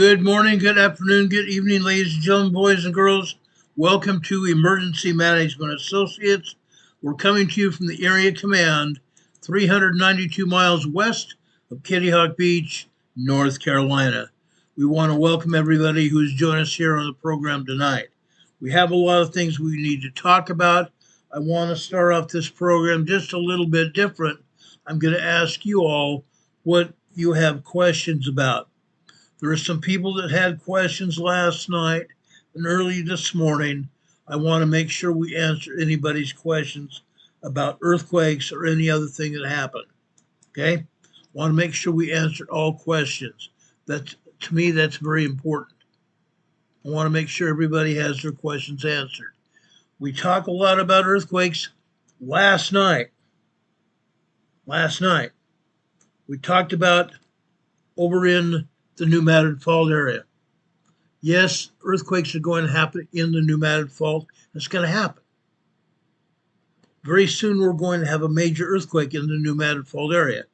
Good morning, good afternoon, good evening, ladies and gentlemen, boys and girls. Welcome to Emergency Management Associates. We're coming to you from the Area Command, 392 miles west of Kitty Hawk Beach, North Carolina. We want to welcome everybody who's joined us here on the program tonight. We have a lot of things we need to talk about. I want to start off this program just a little bit different. I'm going to ask you all what you have questions about. There are some people that had questions last night and early this morning. I want to make sure we answer anybody's questions about earthquakes or any other thing that happened. Okay? Want to make sure we answer all questions. To me, that's very important. I want to make sure everybody has their questions answered. We talk a lot about earthquakes last night. We talked about over in the New Madrid Fault area. Yes, earthquakes are going to happen in the New Madrid Fault. It's going to happen. Very soon we're going to have a major earthquake in the New Madrid Fault area,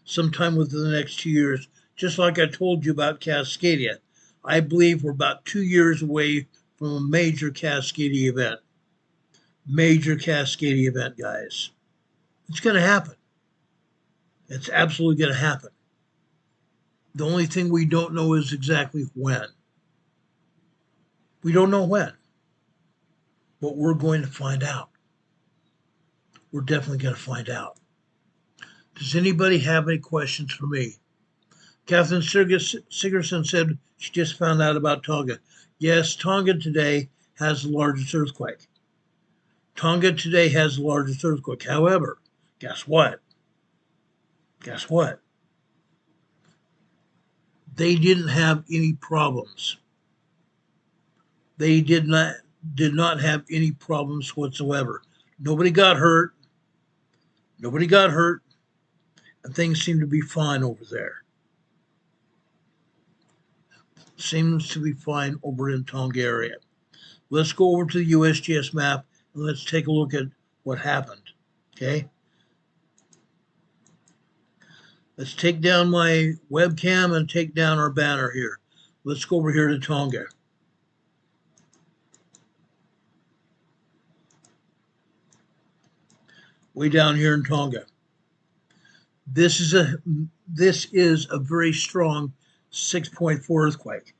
sometime within the next 2 years, just like I told you about Cascadia. I believe we're about 2 years away from a major Cascadia event. Major Cascadia event, guys. It's going to happen. It's absolutely going to happen. The only thing we don't know is exactly when. We don't know when, but we're going to find out. We're definitely going to find out. Does anybody have any questions for me? Catherine Sigerson said she just found out about Tonga. Yes, Tonga today has the largest earthquake. However, guess what? They didn't have any problems. They did not have any problems whatsoever. Nobody got hurt, and things seem to be fine over there. Seems to be fine over in Tonga area. Let's go over to the USGS map and let's take a look at what happened. Okay? Let's take down my webcam and take down our banner here. Let's go over here to Tonga. Way down here in Tonga. This is a very strong 6.4 earthquake.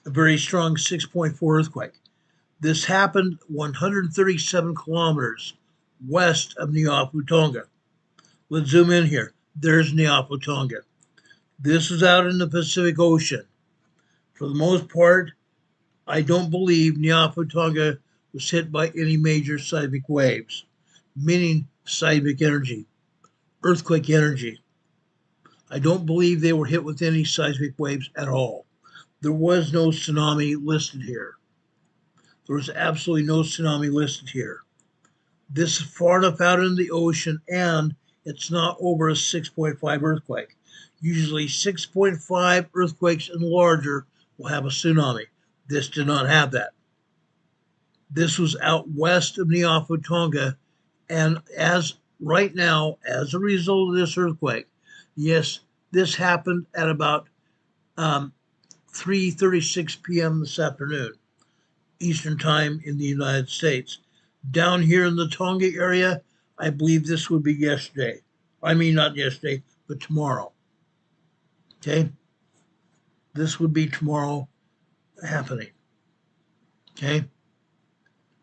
A very strong 6.4 earthquake. This happened 137 kilometers west of Niapu, Tonga. Let's zoom in here. There's Niapu, Tonga. This is out in the Pacific Ocean. For the most part, I don't believe Niapu, Tonga was hit by any major seismic waves, meaning seismic energy, earthquake energy. I don't believe they were hit with any seismic waves at all. There was no tsunami listed here. There was absolutely no tsunami listed here. This is far enough out in the ocean, and it's not over a 6.5 earthquake. Usually 6.5 earthquakes and larger will have a tsunami. This did not have that. This was out west of Niapu, Tonga, and right now, as a result of this earthquake, yes, this happened at about 3:36 p.m. this afternoon, Eastern Time in the United States. Down here in the Tonga area, I believe this would be yesterday. I mean, not yesterday, but tomorrow. Okay? This would be tomorrow happening. Okay?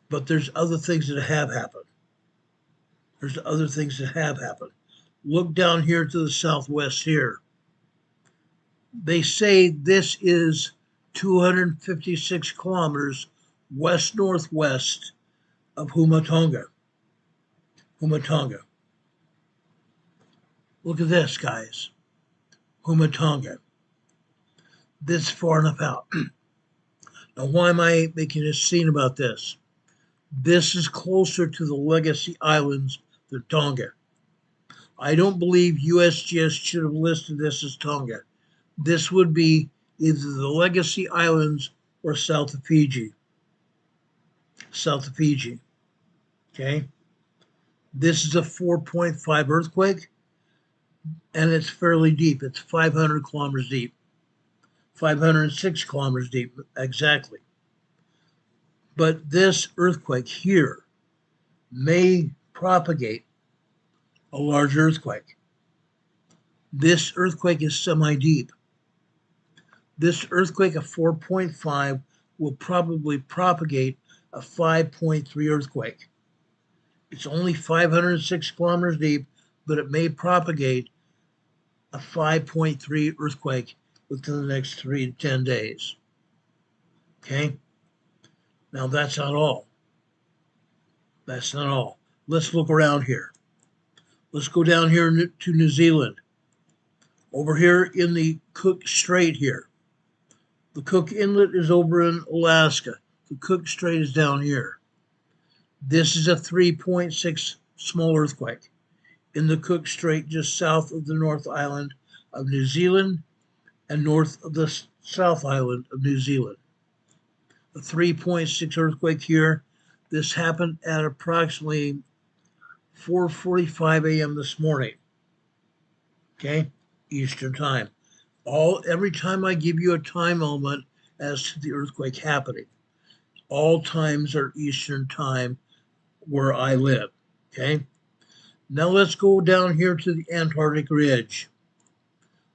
But there's other things that have happened. Look down here to the southwest here. They say this is 256 kilometers west-northwest of Humatonga. Look at this, guys. Humatonga. This far enough out. Now, why am I making a scene about this? This is closer to the Legacy Islands than Tonga. I don't believe USGS should have listed this as Tonga. This would be either the Legacy Islands or south of Fiji. Okay? This is a 4.5 earthquake, and it's fairly deep. It's 500 kilometers deep. 506 kilometers deep, exactly. But this earthquake here may propagate a large earthquake. This earthquake is semi-deep. This earthquake of 4.5 will probably propagate a 5.3 earthquake. It's only 506 kilometers deep, but it may propagate a 5.3 earthquake within the next 3 to 10 days. Okay? Now that's not all. That's not all. Let's look around here. Let's go down here to New Zealand. Over here in the Cook Strait here. The Cook Inlet is over in Alaska. The Cook Strait is down here. This is a 3.6 small earthquake in the Cook Strait, just south of the North Island of New Zealand and north of the South Island of New Zealand. A 3.6 earthquake here. This happened at approximately 4:45 a.m. this morning. Okay, Eastern time. Every time I give you a time element as to the earthquake happening, all times are Eastern time where I live. Okay. Now let's go down here to the Antarctic Ridge.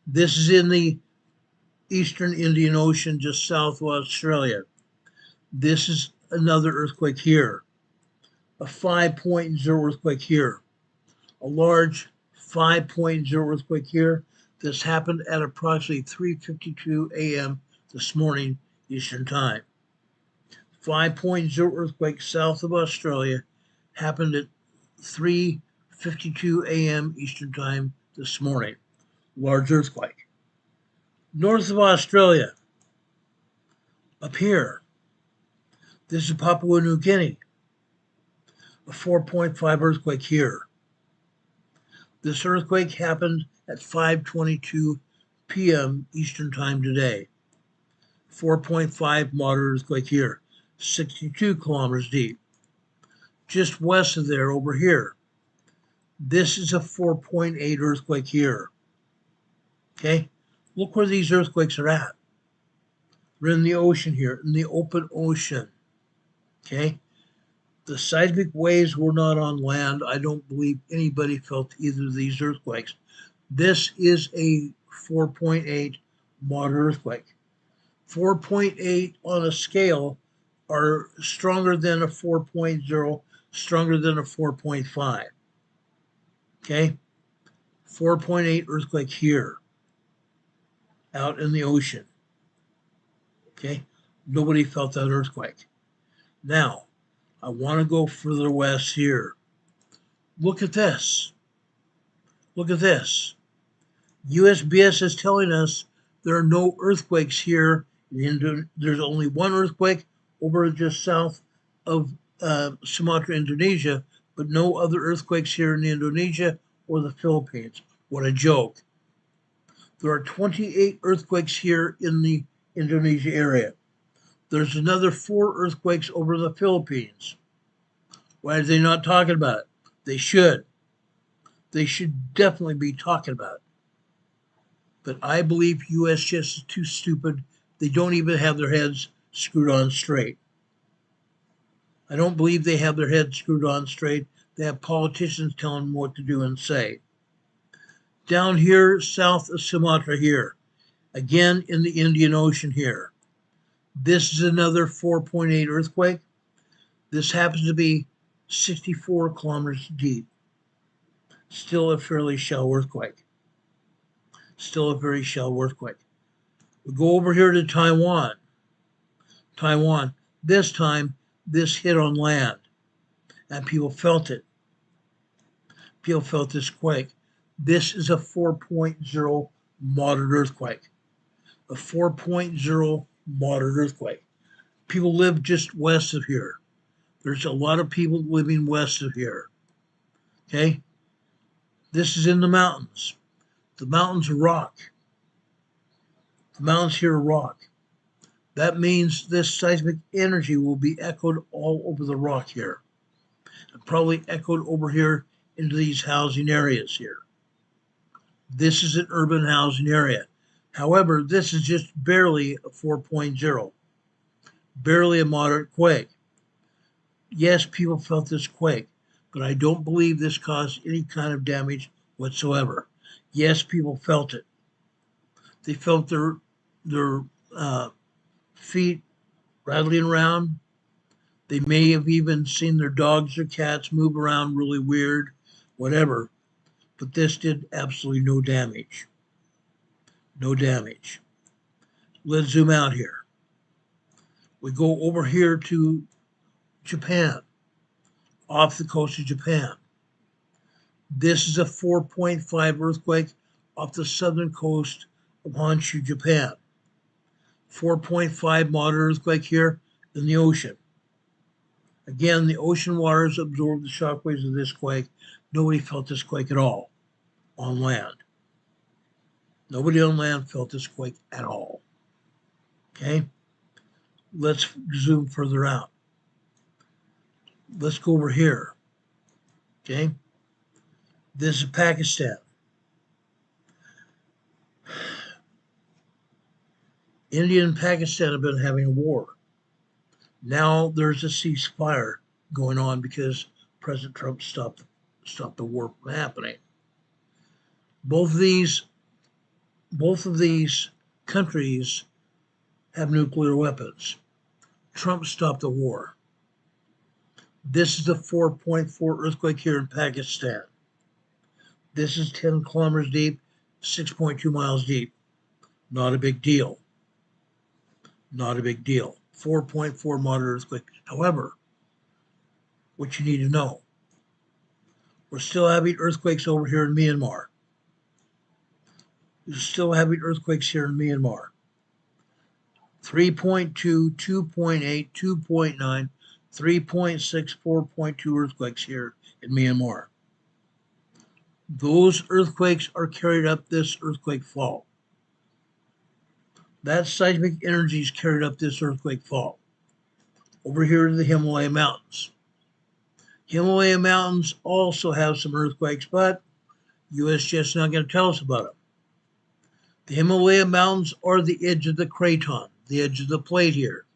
This is in the Eastern Indian Ocean, just south of Australia. This is another earthquake here. A 5.0 earthquake here. A large 5.0 earthquake here. This happened at approximately 3:52 a.m. this morning, Eastern Time. 5.0 earthquake south of Australia happened at 3:52 a.m. Eastern Time this morning. Large earthquake. North of Australia, up here, this is Papua New Guinea. A 4.5 earthquake here. This earthquake happened at 5:22 p.m. Eastern Time today. 4.5 moderate earthquake here, 62 kilometers deep. Just west of there, over here, this is a 4.8 earthquake here. Okay, look where these earthquakes are at. We're in the ocean here, in the open ocean. Okay, the seismic waves were not on land. I don't believe anybody felt either of these earthquakes. This is a 4.8 moderate earthquake. 4.8 on a scale are stronger than a 4.0, stronger than a 4.5. Okay? 4.8 earthquake here, out in the ocean. Okay? Nobody felt that earthquake. Now, I want to go further west here. Look at this. Look at this. USGS is telling us there are no earthquakes here. There's only one earthquake over just south of Sumatra, Indonesia, but no other earthquakes here in Indonesia or the Philippines. What a joke. There are 28 earthquakes here in the Indonesia area. There's another 4 earthquakes over in the Philippines. Why are they not talking about it? They should. They should definitely be talking about it. But I believe USGS is too stupid. They don't even have their heads screwed on straight. I don't believe they have their heads screwed on straight. They have politicians telling them what to do and say. Down here, south of Sumatra here, again in the Indian Ocean here, this is another 4.8 earthquake. This happens to be 64 kilometers deep. Still a fairly shallow earthquake. Still a very shallow earthquake. We go over here to Taiwan. Taiwan. This time, this hit on land, and people felt it. People felt this quake. This is a 4.0 moderate earthquake. A 4.0 moderate earthquake. People live just west of here. There's a lot of people living west of here. Okay? This is in the mountains. The mountains are rock. The mountains here are rock. That means this seismic energy will be echoed all over the rock here. And probably echoed over here into these housing areas here. This is an urban housing area. However, this is just barely a 4.0, barely a moderate quake. Yes, people felt this quake, but I don't believe this caused any kind of damage whatsoever. Yes, people felt it. They felt their feet rattling around. They may have even seen their dogs or cats move around really weird, whatever. But this did absolutely no damage. No damage. Let's zoom out here. We go over here to Japan, off the coast of Japan. This is a 4.5 earthquake off the southern coast of Honshu, Japan. 4.5 moderate earthquake here in the ocean. Again, the ocean waters absorbed the shockwaves of this quake. Nobody felt this quake at all on land. Nobody on land felt this quake at all. Okay? Let's zoom further out. Let's go over here. Okay? This is Pakistan. India and Pakistan have been having a war. Now there's a ceasefire going on because President Trump stopped the war from happening. Both of these countries have nuclear weapons. Trump stopped the war. This is a 4.4 earthquake here in Pakistan. This is 10 kilometers deep, 6.2 miles deep. Not a big deal. Not a big deal. 4.4 moderate earthquake. However, what you need to know, we're still having earthquakes over here in Myanmar. We're still having earthquakes here in Myanmar. 3.2, 2.8, 2.9, 3.6, 4.2 earthquakes here in Myanmar. Those earthquakes are carried up this earthquake fault. That seismic energy is carried up this earthquake fault. Over here to the Himalaya Mountains. Himalaya Mountains also have some earthquakes, but USGS is not going to tell us about them. The Himalaya Mountains are the edge of the craton, the edge of the plate here.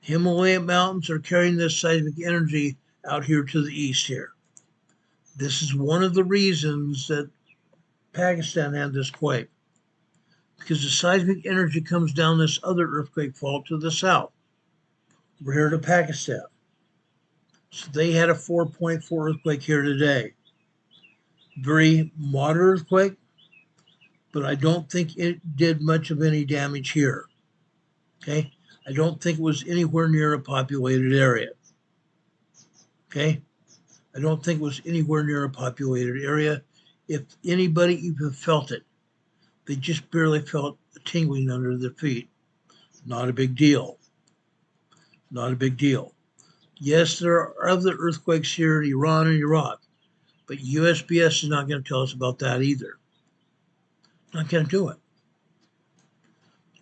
Himalaya Mountains are carrying this seismic energy out here to the east here. This is one of the reasons that Pakistan had this quake, because the seismic energy comes down this other earthquake fault to the south, over here to Pakistan. So they had a 4.4 earthquake here today. Very moderate earthquake, but I don't think it did much of any damage here. Okay? I don't think it was anywhere near a populated area. Okay? I don't think it was anywhere near a populated area. If anybody even felt it, they just barely felt a tingling under their feet. Not a big deal. Not a big deal. Yes, there are other earthquakes here in Iran and Iraq, but USGS is not going to tell us about that either. Not going to do it.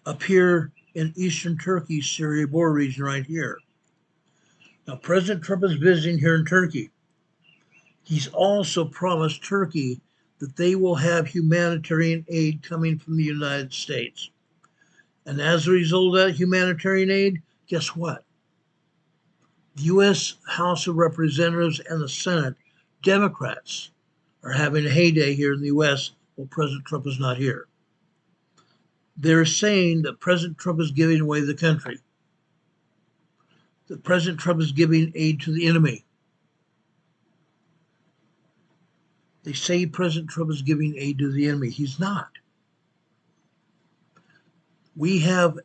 Up here in eastern Turkey, Syria border region right here. Now, President Trump is visiting here in Turkey. He's also promised Turkey that they will have humanitarian aid coming from the United States. And as a result of that humanitarian aid, guess what? The U.S. House of Representatives and the Senate, Democrats, are having a heyday here in the U.S. while President Trump is not here. They're saying that President Trump is giving away the country, that President Trump is giving aid to the enemy. They say President Trump is giving aid to the enemy. He's not. We have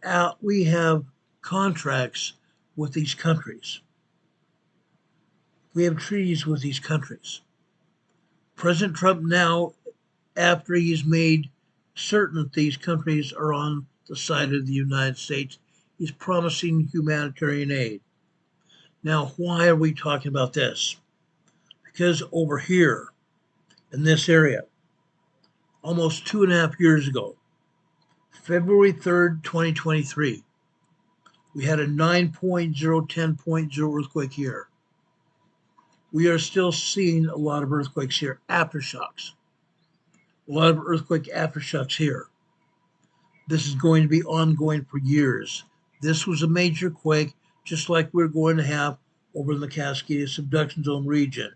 contracts with these countries. We have treaties with these countries. President Trump now, after he's made certain that these countries are on the side of the United States, he's promising humanitarian aid. Now, why are we talking about this? Because over here in this area, almost 2.5 years ago, February 3rd, 2023, we had a 9.0, 10.0 earthquake here. We are still seeing a lot of earthquakes here, aftershocks. A lot of earthquake aftershocks here. This is going to be ongoing for years. This was a major quake, just like we're going to have over in the Cascade subduction zone region.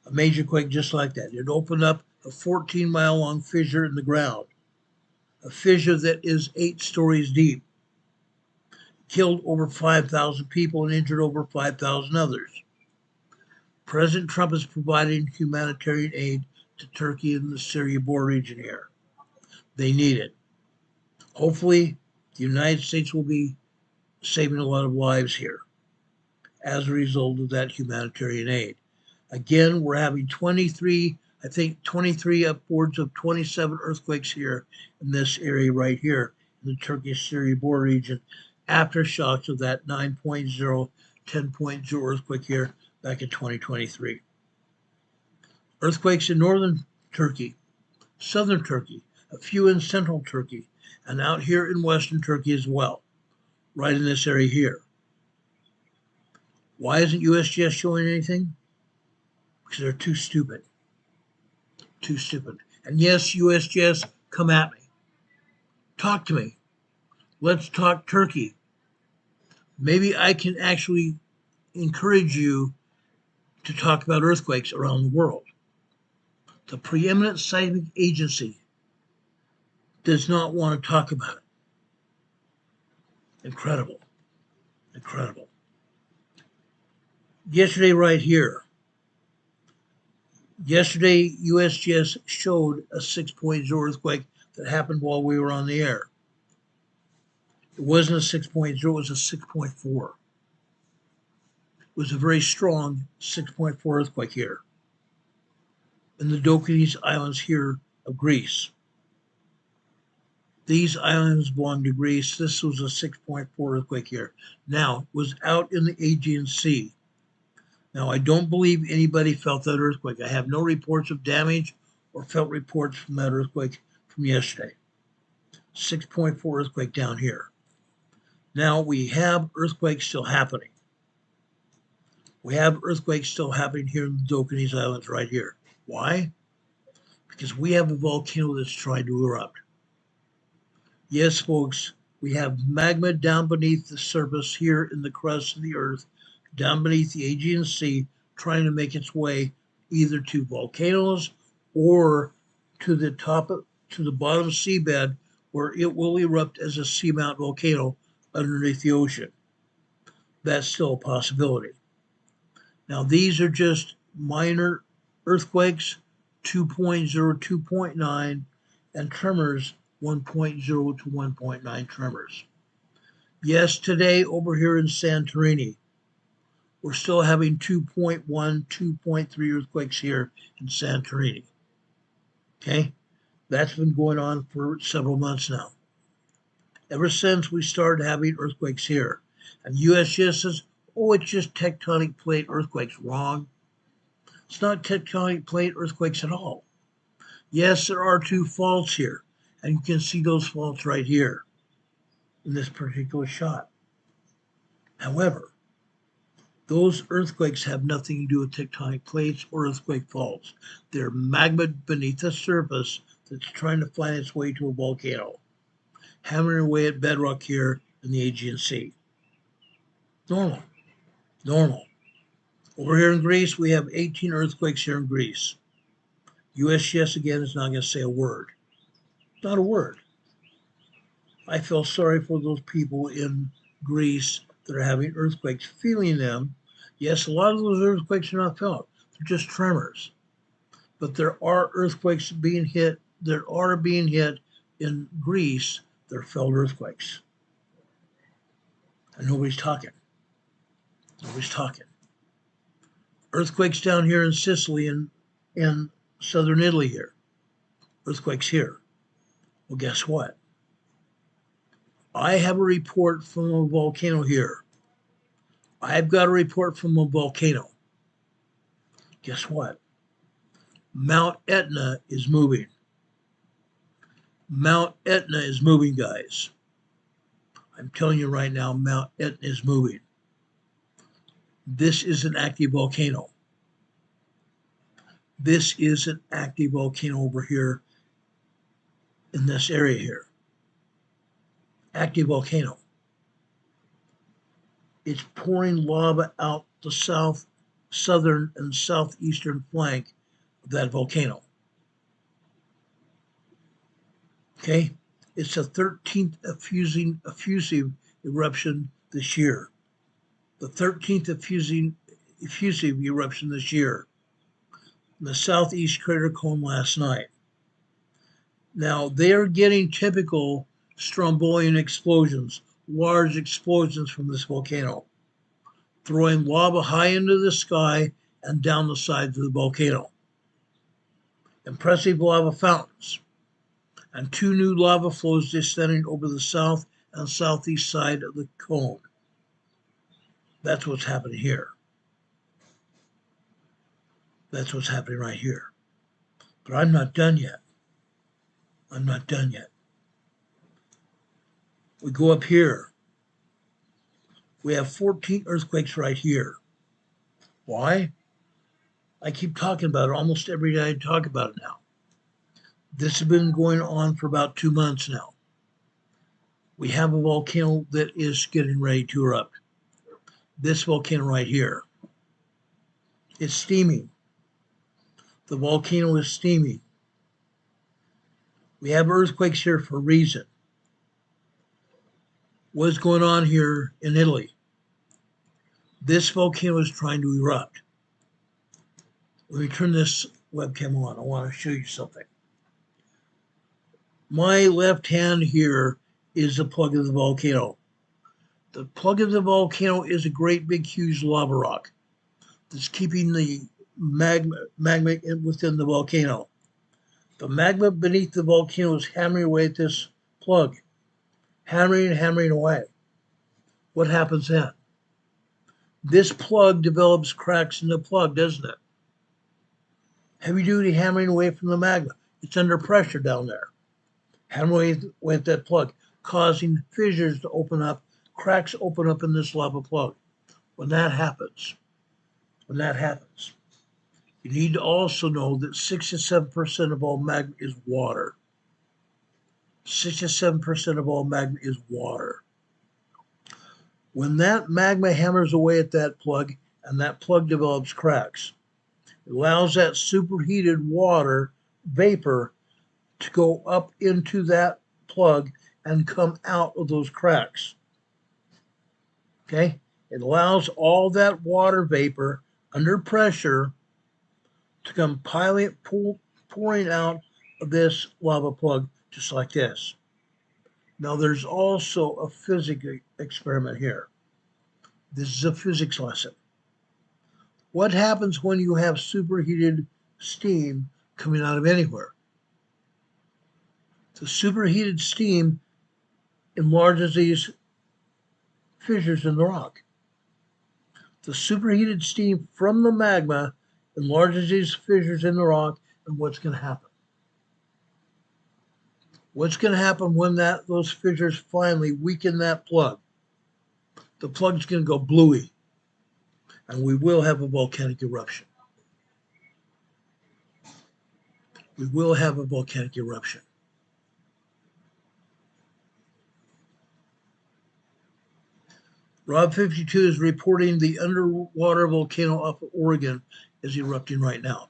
A major quake just like that. It opened up a 14-mile long fissure in the ground, a fissure that is 8 stories deep, killed over 5,000 people and injured over 5,000 others. President Trump is providing humanitarian aid to Turkey and the Syria border region here. They need it. Hopefully, the United States will be saving a lot of lives here as a result of that humanitarian aid. Again, we're having 23 upwards of 27 earthquakes here in this area right here in the Turkish-Syria border region, aftershocks of that 9.0, 10.0 earthquake here back in 2023. Earthquakes in northern Turkey, southern Turkey, a few in central Turkey, and out here in western Turkey as well, right in this area here. Why isn't USGS showing anything? Because they're too stupid. Too stupid. And yes, USGS, come at me. Talk to me. Let's talk Turkey. Maybe I can actually encourage you to talk about earthquakes around the world. The preeminent seismic agency does not want to talk about it. Incredible. Incredible. Yesterday, right here, USGS showed a 6.0 earthquake that happened while we were on the air. It wasn't a 6.0, it was a 6.4. It was a very strong 6.4 earthquake here in the Dokines Islands here of Greece. These islands belong to Greece. This was a 6.4 earthquake here. Now, it was out in the Aegean Sea. Now, I don't believe anybody felt that earthquake. I have no reports of damage or felt reports from that earthquake from yesterday. 6.4 earthquake down here. Now, we have earthquakes still happening. We have earthquakes still happening here in the Dokines Islands right here. Why? Because we have a volcano that's trying to erupt. Yes, folks, we have magma down beneath the surface here in the crust of the earth, down beneath the Aegean Sea, trying to make its way either to volcanoes or to the bottom seabed, where it will erupt as a seamount volcano underneath the ocean. That's still a possibility. Now, these are just minor earthquakes, 2.0, 2.9, and tremors, 1.0 to 1.9 tremors. Yes, today over here in Santorini, we're still having 2.1, 2.3 earthquakes here in Santorini. Okay? That's been going on for several months now. Ever since we started having earthquakes here. And USGS says, oh, it's just tectonic plate earthquakes. Wrong. It's not tectonic plate earthquakes at all. Yes, there are 2 faults here. And you can see those faults right here in this particular shot. However, those earthquakes have nothing to do with tectonic plates or earthquake faults. They're magma beneath the surface that's trying to find its way to a volcano, hammering away at bedrock here in the Aegean Sea. Normal. Over here in Greece, we have 18 earthquakes here in Greece. USGS, again, is not going to say a word. Not a word. I feel sorry for those people in Greece that are having earthquakes, feeling them. Yes, a lot of those earthquakes are not felt. They're just tremors. But there are earthquakes being hit. There are being hit in Greece. They're felt earthquakes. And nobody's talking. Nobody's talking. Earthquakes down here in Sicily and in southern Italy here. Earthquakes here. Well, guess what? I have a report from a volcano here. I've got a report from a volcano. Guess what? Mount Etna is moving. Mount Etna is moving, guys. I'm telling you right now, Mount Etna is moving. This is an active volcano. This is an active volcano over here in this area here. Active volcano. It's pouring lava out the southern and southeastern flank of that volcano. Okay, it's the 13th effusive eruption this year. The 13th effusive eruption this year. In the southeast crater cone last night. Now they're getting typical strombolian explosions, large explosions from this volcano, throwing lava high into the sky and down the sides of the volcano. Impressive lava fountains and 2 new lava flows descending over the south and southeast side of the cone. That's what's happening here. That's what's happening right here. But I'm not done yet. I'm not done yet. We go up here. We have 14 earthquakes right here. Why? I keep talking about it almost every day. I talk about it now. This has been going on for about 2 months now. We have a volcano that is getting ready to erupt. This volcano right here. It's steaming. The volcano is steaming. We have earthquakes here for a reason. What's going on here in Italy? This volcano is trying to erupt. Let me turn this webcam on. I want to show you something. My left hand here is the plug of the volcano. The plug of the volcano is a great big huge lava rock that's keeping the magma within the volcano. The magma beneath the volcano is hammering away at this plug, hammering away. What happens then? This plug develops cracks in the plug, doesn't it? Heavy duty hammering away from the magma. It's under pressure down there. Hammering away at that plug, causing fissures to open up, cracks open up in this lava plug. When that happens, you need to also know that 67% of all magma is water. 67% of all magma is water. When that magma hammers away at that plug and that plug develops cracks, it allows that superheated water vapor to go up into that plug and come out of those cracks. Okay? It allows all that water vapor under pressure to come pouring out of this lava plug just like this. Now there's also a physics experiment here. This is a physics lesson. What happens when you have superheated steam coming out of anywhere? The superheated steam enlarges these fissures in the rock. The superheated steam from the magma enlarges these fissures in the rock, and what's going to happen? What's going to happen when those fissures finally weaken that plug? The plug's going to go bluey, and we will have a volcanic eruption. We will have a volcanic eruption. Rob 52 is reporting the underwater volcano off of Oregon is erupting right now.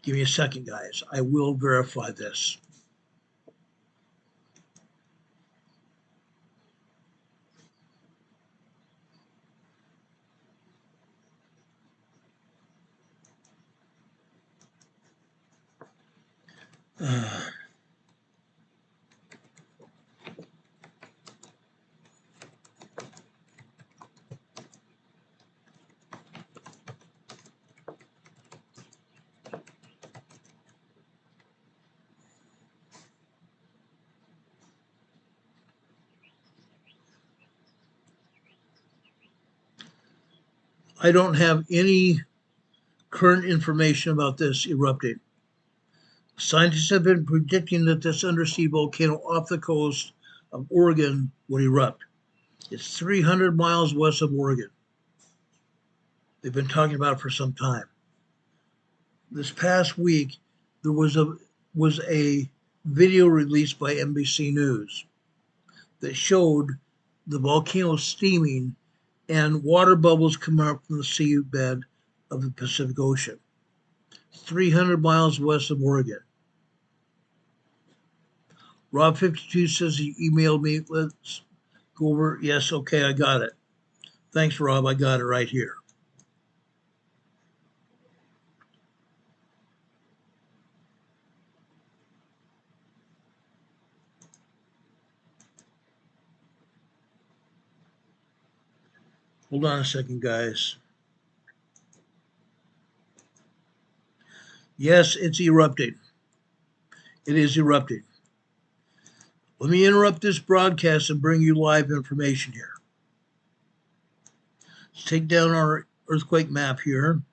Give me a second, guys. I will verify this. I don't have any current information about this erupting. Scientists have been predicting that this undersea volcano off the coast of Oregon would erupt. It's 300 miles west of Oregon. They've been talking about it for some time. This past week, there was a video released by NBC News that showed the volcano steaming and water bubbles coming up from the seabed of the Pacific Ocean, 300 miles west of Oregon. Rob52 says he emailed me. Let's go over. Yes, okay, I got it. Thanks, Rob. I got it right here. Hold on a second, guys. Yes, it's erupting. It is erupting. Let me interrupt this broadcast and bring you live information here. Let's take down our earthquake map here.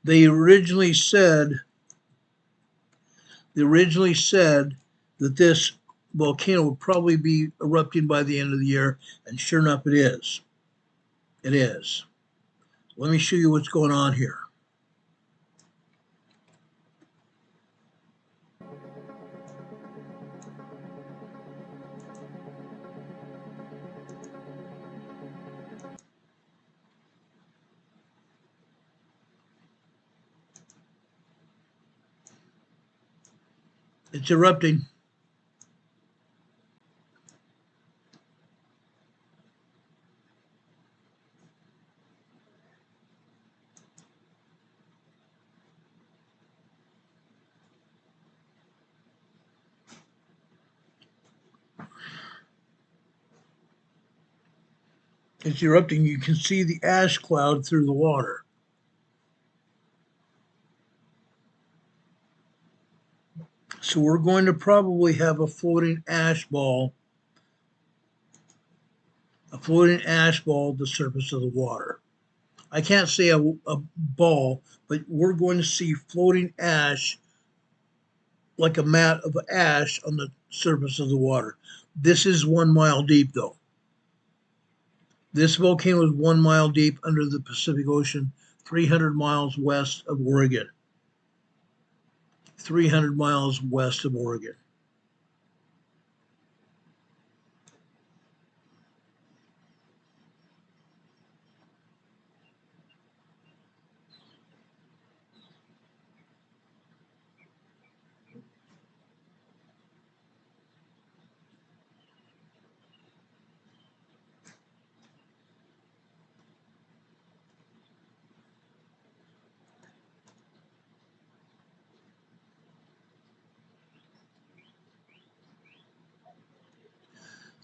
They originally said that this volcano would probably be erupting by the end of the year, and sure enough, it is. It is. Let me show you what's going on here. It's erupting. It's erupting. You can see the ash cloud through the water. So we're going to probably have a floating ash ball at the surface of the water. I can't say a ball, but we're going to see floating ash like a mat of ash on the surface of the water. This is 1 mile deep, though. This volcano is 1 mile deep under the Pacific Ocean, 300 miles west of Oregon. 300 miles west of Oregon.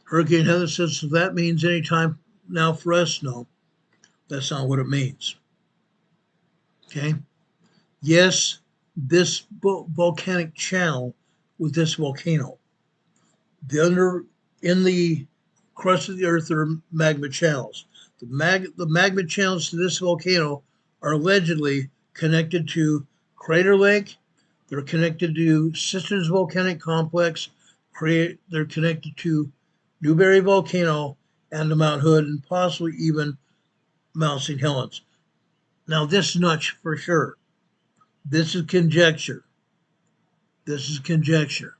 Hurricane Heather says, so that means anytime now for us? No, that's not what it means. Okay. Yes, this volcanic channel with this volcano, in the crust of the earth there are magma channels. The magma channels to this volcano are allegedly connected to Crater Lake. They're connected to Sisters Volcanic Complex. They're connected to Newberry Volcano and to Mount Hood and possibly even Mount St. Helens. Now, this is not for sure. This is conjecture. This is conjecture.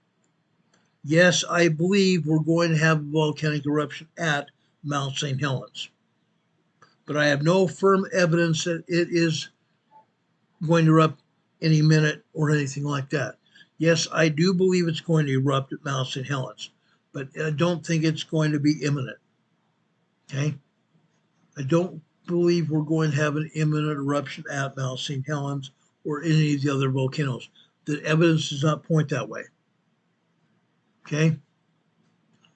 Yes, I believe we're going to have a volcanic eruption at Mount St. Helens, but I have no firm evidence that it is going to erupt any minute or anything like that. Yes, I do believe it's going to erupt at Mount St. Helens, but I don't think it's going to be imminent. Okay? I don't believe we're going to have an imminent eruption at Mount St. Helens or any of the other volcanoes. The evidence does not point that way. Okay?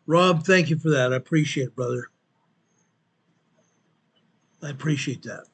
Rob, thank you for that. I appreciate it, brother. I appreciate that.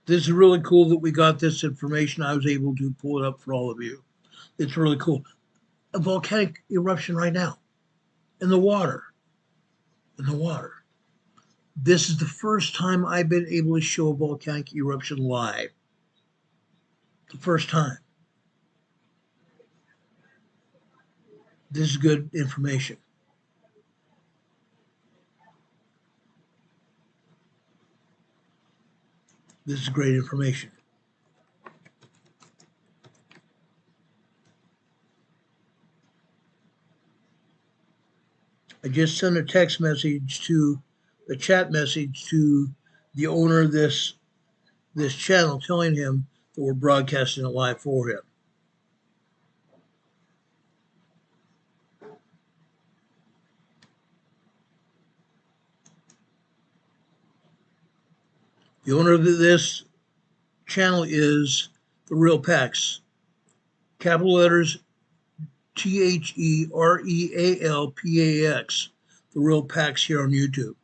This is really cool that we got this information. I was able to pull it up for all of you. It's really cool. A volcanic eruption right now in the water. In the water. This is the first time I've been able to show a volcanic eruption live. The first time. This is good information. This is great information. I just sent a text message to a chat message to the owner of this channel, telling him that we're broadcasting it live for him. The owner of this channel is the Real Pax, capital letters TheRealPax, the Real Pax here on YouTube.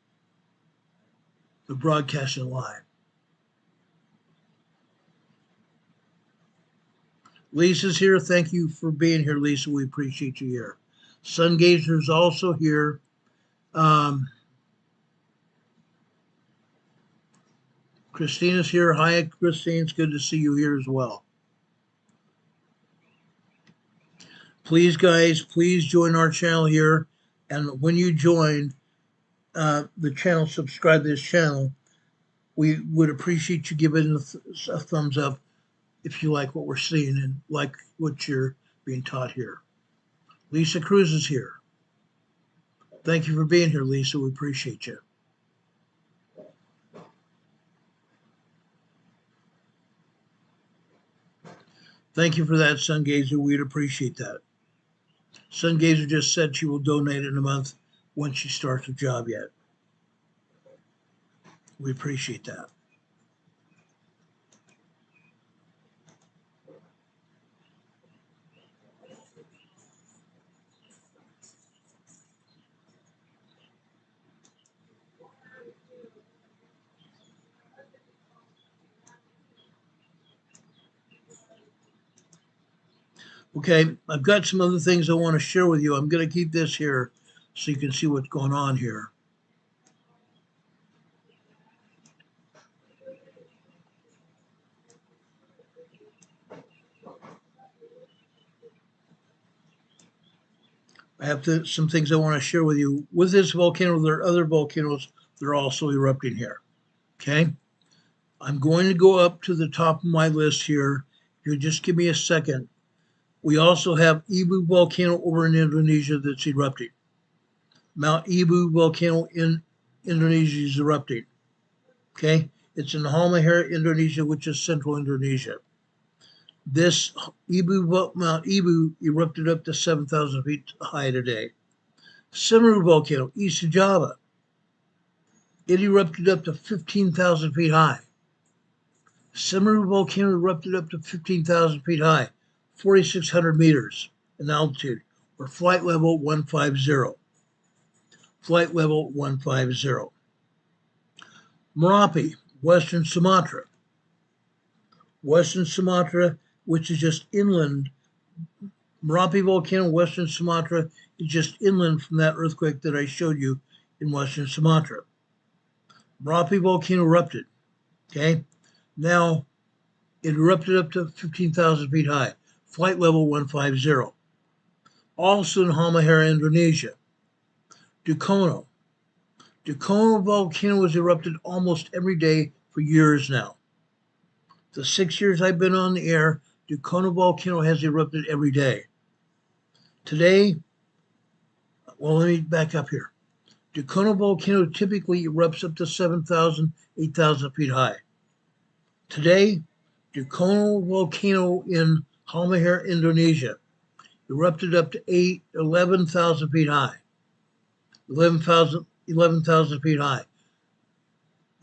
They're broadcasting live. Lisa's here. Thank you for being here, Lisa. We appreciate you here. Sun Gazer's also here. Christina's here. Hi, Christine. It's good to see you here as well. Please, guys, please join our channel here. And when you join the channel, subscribe to this channel, we would appreciate you giving a thumbs up if you like what we're seeing and like what you're being taught here. Lisa Cruz is here. Thank you for being here, Lisa. We appreciate you. Thank you for that, Sun Gazer. We'd appreciate that. Sun Gazer just said she will donate in a month once she starts a job yet. We appreciate that. Okay, I've got some other things I want to share with you. I'm going to keep this here so you can see what's going on here. I have some things I want to share with you. With this volcano, there are other volcanoes that are also erupting here. Okay, I'm going to go up to the top of my list here. If you'll just give me a second. We also have Ibu volcano over in Indonesia that's erupting. Mount Ibu volcano in Indonesia is erupting. Okay, it's in Halmahera, Indonesia, which is central Indonesia. This Mount Ibu erupted up to 7,000 feet high today. Semeru volcano, east of Java, it erupted up to 15,000 feet high. Semeru volcano erupted up to 15,000 feet high, 4,600 meters in altitude, or flight level 150. Flight level 150. Merapi, Western Sumatra. Western Sumatra, which is just inland. Merapi volcano, Western Sumatra, is just inland from that earthquake that I showed you in Western Sumatra. Merapi volcano erupted. Okay, now it erupted up to 15,000 feet high, flight level 150. Also in Halmahera, Indonesia. Dukono. Dukono volcano has erupted almost every day for years now. The 6 years I've been on the air, Dukono volcano has erupted every day. Today, well, let me back up here. Dukono volcano typically erupts up to 7,000, 8,000 feet high. Today, Dukono volcano in Halmahera, Indonesia, erupted up to 11,000 feet high. 11,000 feet high.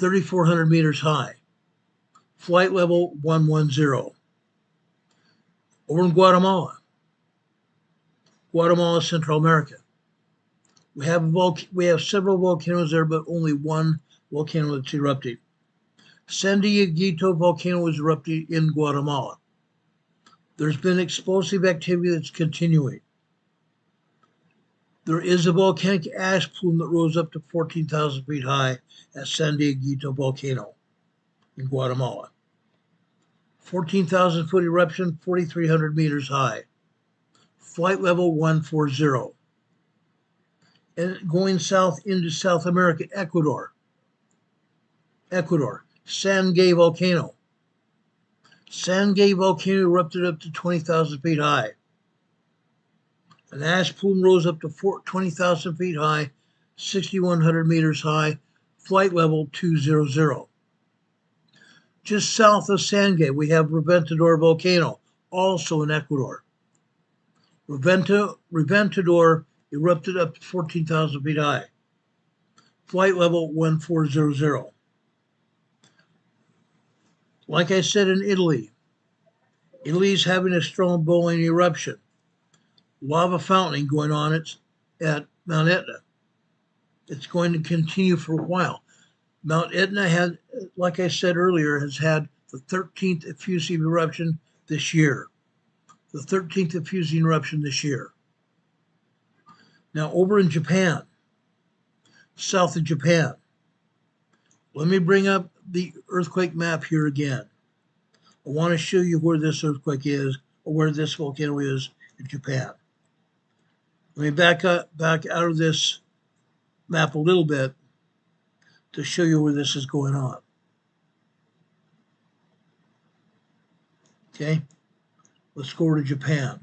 3,400 meters high. Flight level 110. Over in Guatemala, Central America. We have several volcanoes there, but only one volcano that's erupting. San Dieguito volcano was erupting in Guatemala. There's been explosive activity that's continuing. There is a volcanic ash plume that rose up to 14,000 feet high at San Dieguito volcano in Guatemala. 14,000 foot eruption, 4,300 meters high. Flight level 140. And going south into South America, Ecuador, Sangay volcano. Sangay volcano erupted up to 20,000 feet high. An ash plume rose up to 20,000 feet high, 6,100 meters high, flight level 200. Just south of Sangay, we have Reventador volcano, also in Ecuador. Reventador erupted up to 14,000 feet high, flight level 1400. Like I said, in Italy's having a strong boiling eruption. Lava fountain going on at Mount Etna. It's going to continue for a while. Mount Etna had, like I said earlier, has had the 13th effusive eruption this year. The 13th effusive eruption this year. Now over in Japan, south of Japan, let me bring up the earthquake map here again. I want to show you where this earthquake is, or where this volcano is in Japan. Let me back out of this map a little bit to show you where this is going on. Okay, let's go over to Japan.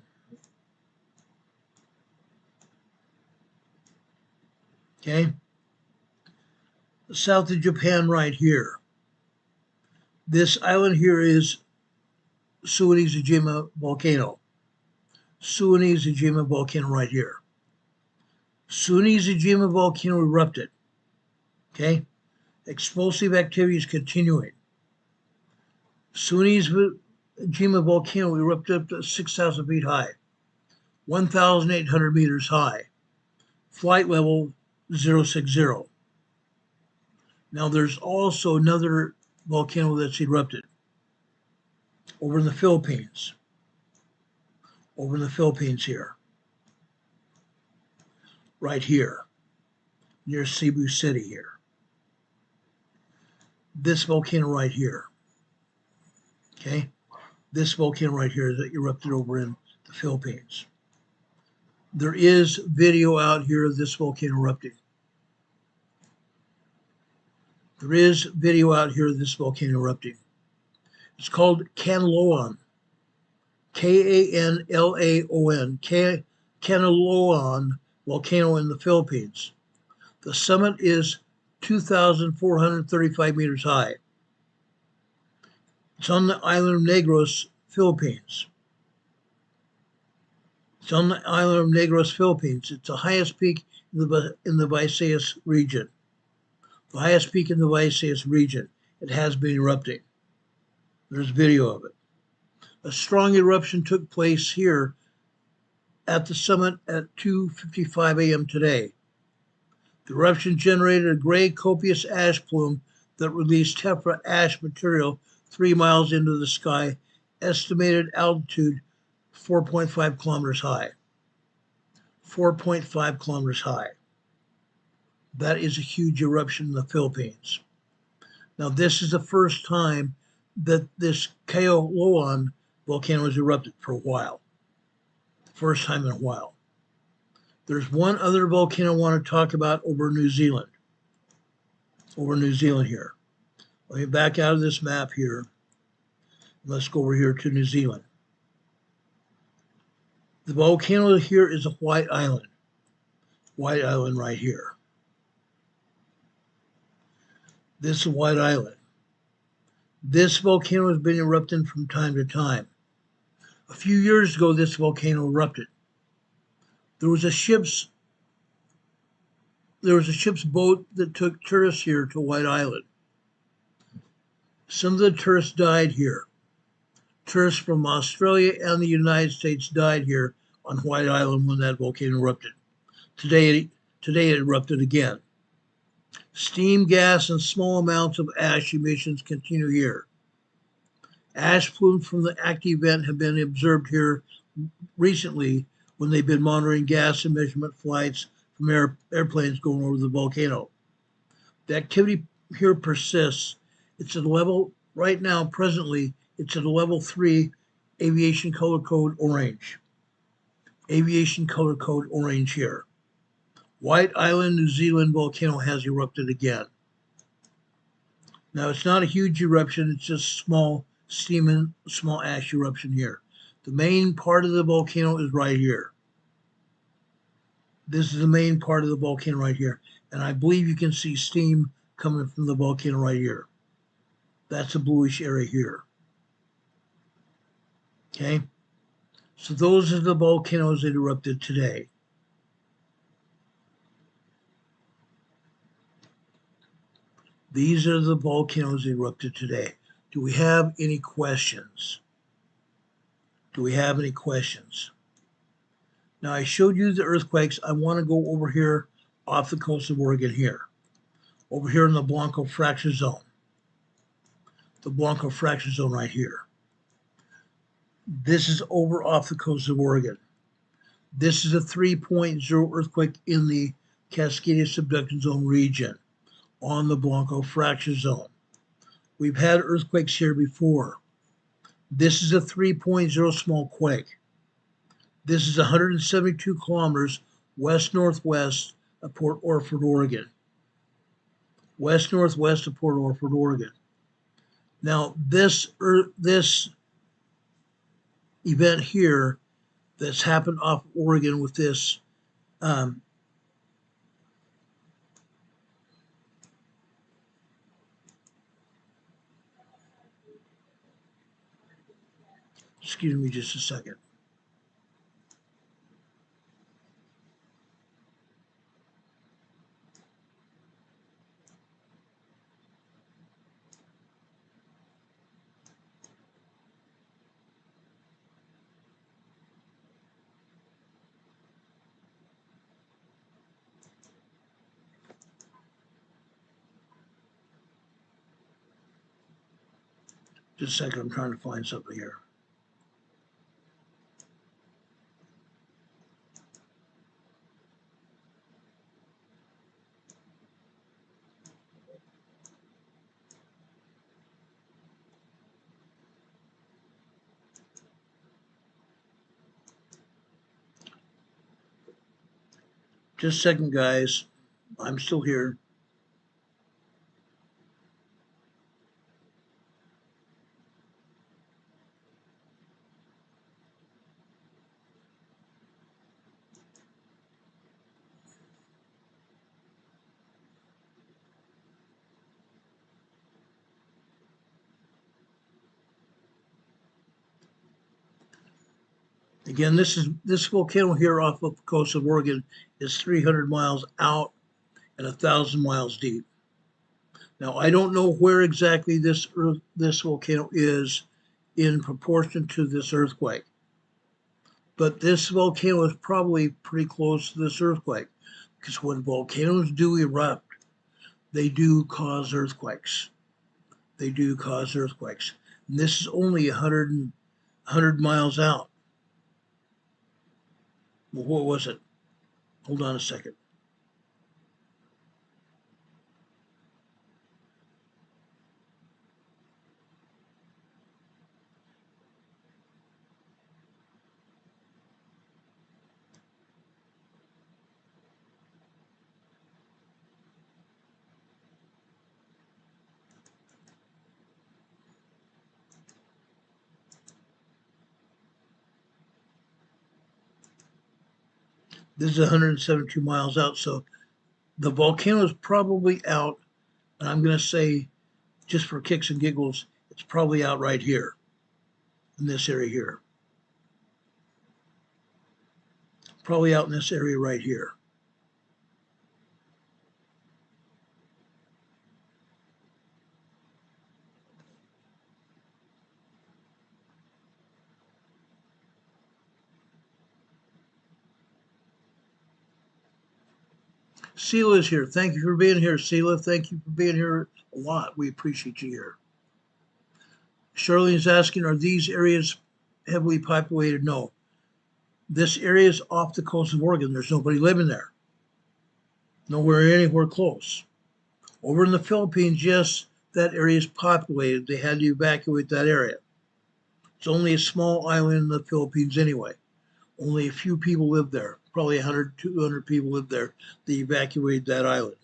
Okay, south of Japan right here. This island here is Suwanisejima volcano. Suwanisejima volcano right here. Suwanisejima volcano erupted. Okay, explosive activity is continuing. Suwanisejima volcano erupted up to 6,000 feet high, 1,800 meters high, flight level 060. Now there's also another volcano that's erupted over in the Philippines. Over in the Philippines here. Right here, near Cebu City here. This volcano right here. Okay? This volcano right here that erupted over in the Philippines. There is video out here of this volcano erupting. There is video out here of this volcano erupting. It's called Canlaon. Kanlaon. Canlaon volcano in the Philippines. The summit is 2,435 meters high. It's on the island of Negros, Philippines. It's on the island of Negros, Philippines. It's the highest peak in the Visayas region. The highest peak in the Visayas region. It has been erupting. There's video of it. A strong eruption took place here at the summit at 2:55 a.m. today. The eruption generated a gray copious ash plume that released tephra ash material 3 miles into the sky, estimated altitude 4.5 kilometers high. 4.5 kilometers high. That is a huge eruption in the Philippines. Now, this is the first time that this Canlaon volcano has erupted for a while. First time in a while. There's one other volcano I want to talk about over New Zealand. Over New Zealand here. Let me back out of this map here. Let's go over here to New Zealand. The volcano here is a white island. White island right here. This is a white island. This volcano has been erupting from time to time. A few years ago, this volcano erupted. There was a ship's boat that took tourists here to White Island. Some of the tourists died here. Tourists from Australia and the United States died here on White Island when that volcano erupted. Today it erupted again. Steam, gas, and small amounts of ash emissions continue here. Ash plumes from the active event have been observed here recently when they've been monitoring gas and measurement flights from airplanes going over the volcano. The activity here persists. It's at a level, right now, presently, it's at a level 3 aviation color code orange. Aviation color code orange here. White Island, New Zealand volcano has erupted again. Now, it's not a huge eruption, it's just small steam and small ash eruption here. The main part of the volcano is right here. This is the main part of the volcano right here. And I believe you can see steam coming from the volcano right here. That's a bluish area here. Okay? So those are the volcanoes that erupted today. These are the volcanoes that erupted today. Do we have any questions? Do we have any questions? Now, I showed you the earthquakes. I want to go over here off the coast of Oregon here. Over here in the Blanco fracture zone. The Blanco fracture zone right here. This is over off the coast of Oregon. This is a 3.0 earthquake in the Cascadia subduction zone region on the Blanco fracture zone. We've had earthquakes here before. This is a 3.0 small quake. This is 172 kilometers west-northwest of Port Orford, Oregon. West-northwest of Port Orford, Oregon. Now, this event here that's happened off Oregon with this excuse me just a second. Just a second, I'm trying to find something here. Just a second, guys. I'm still here. Again, this volcano here off of the coast of Oregon is 300 miles out and 1,000 miles deep. Now, I don't know where exactly this volcano is in proportion to this earthquake, but this volcano is probably pretty close to this earthquake because when volcanoes do erupt, they do cause earthquakes. They do cause earthquakes. And this is only 100 miles out. Well, what was it? Hold on a second. This is 172 miles out, so the volcano is probably out, and I'm going to say, just for kicks and giggles, it's probably out right here, in this area here. Probably out in this area right here. Sela is here. Thank you for being here, Sela. Thank you for being here a lot. We appreciate you here. Charlene is asking, are these areas heavily populated? No. This area is off the coast of Oregon. There's nobody living there. Nowhere anywhere close. Over in the Philippines, yes, that area is populated. They had to evacuate that area. It's only a small island in the Philippines anyway. Only a few people live there. Probably 100, 200 people live there. They evacuated that island.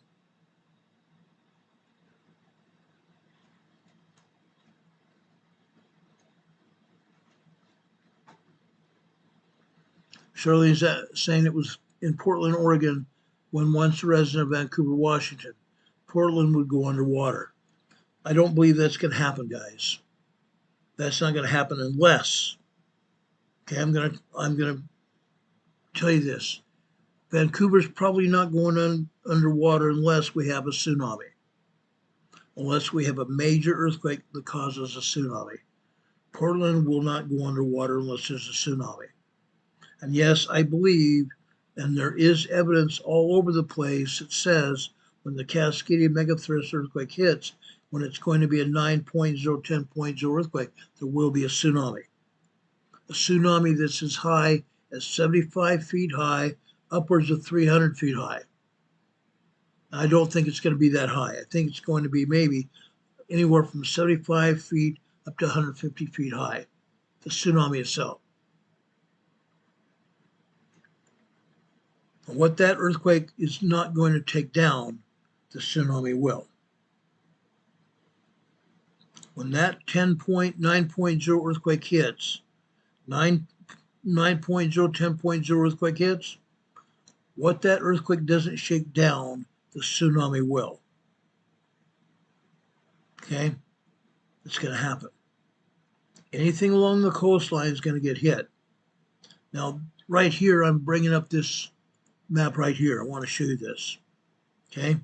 Shirley's saying it was in Portland, Oregon, when once a resident of Vancouver, Washington. Portland would go underwater. I don't believe that's going to happen, guys. That's not going to happen unless. Okay, I'm gonna tell you this. Vancouver's probably not going underwater unless we have a tsunami. Unless we have a major earthquake that causes a tsunami. Portland will not go underwater unless there's a tsunami. And yes, I believe, and there is evidence all over the place that says when the Cascadia megathrust earthquake hits, when it's going to be a 9.0, 10.0 earthquake, there will be a tsunami. A tsunami that's as high as 75 feet high, upwards of 300 feet high. I don't think it's going to be that high. I think it's going to be maybe anywhere from 75 feet up to 150 feet high, the tsunami itself. And what that earthquake is not going to take down, the tsunami will. When that 9.0 earthquake hits, 9.0, 10.0 earthquake hits, what that earthquake doesn't shake down, the tsunami will. Okay? It's going to happen. Anything along the coastline is going to get hit. Now, right here, I'm bringing up this map right here. I want to show you this. Okay?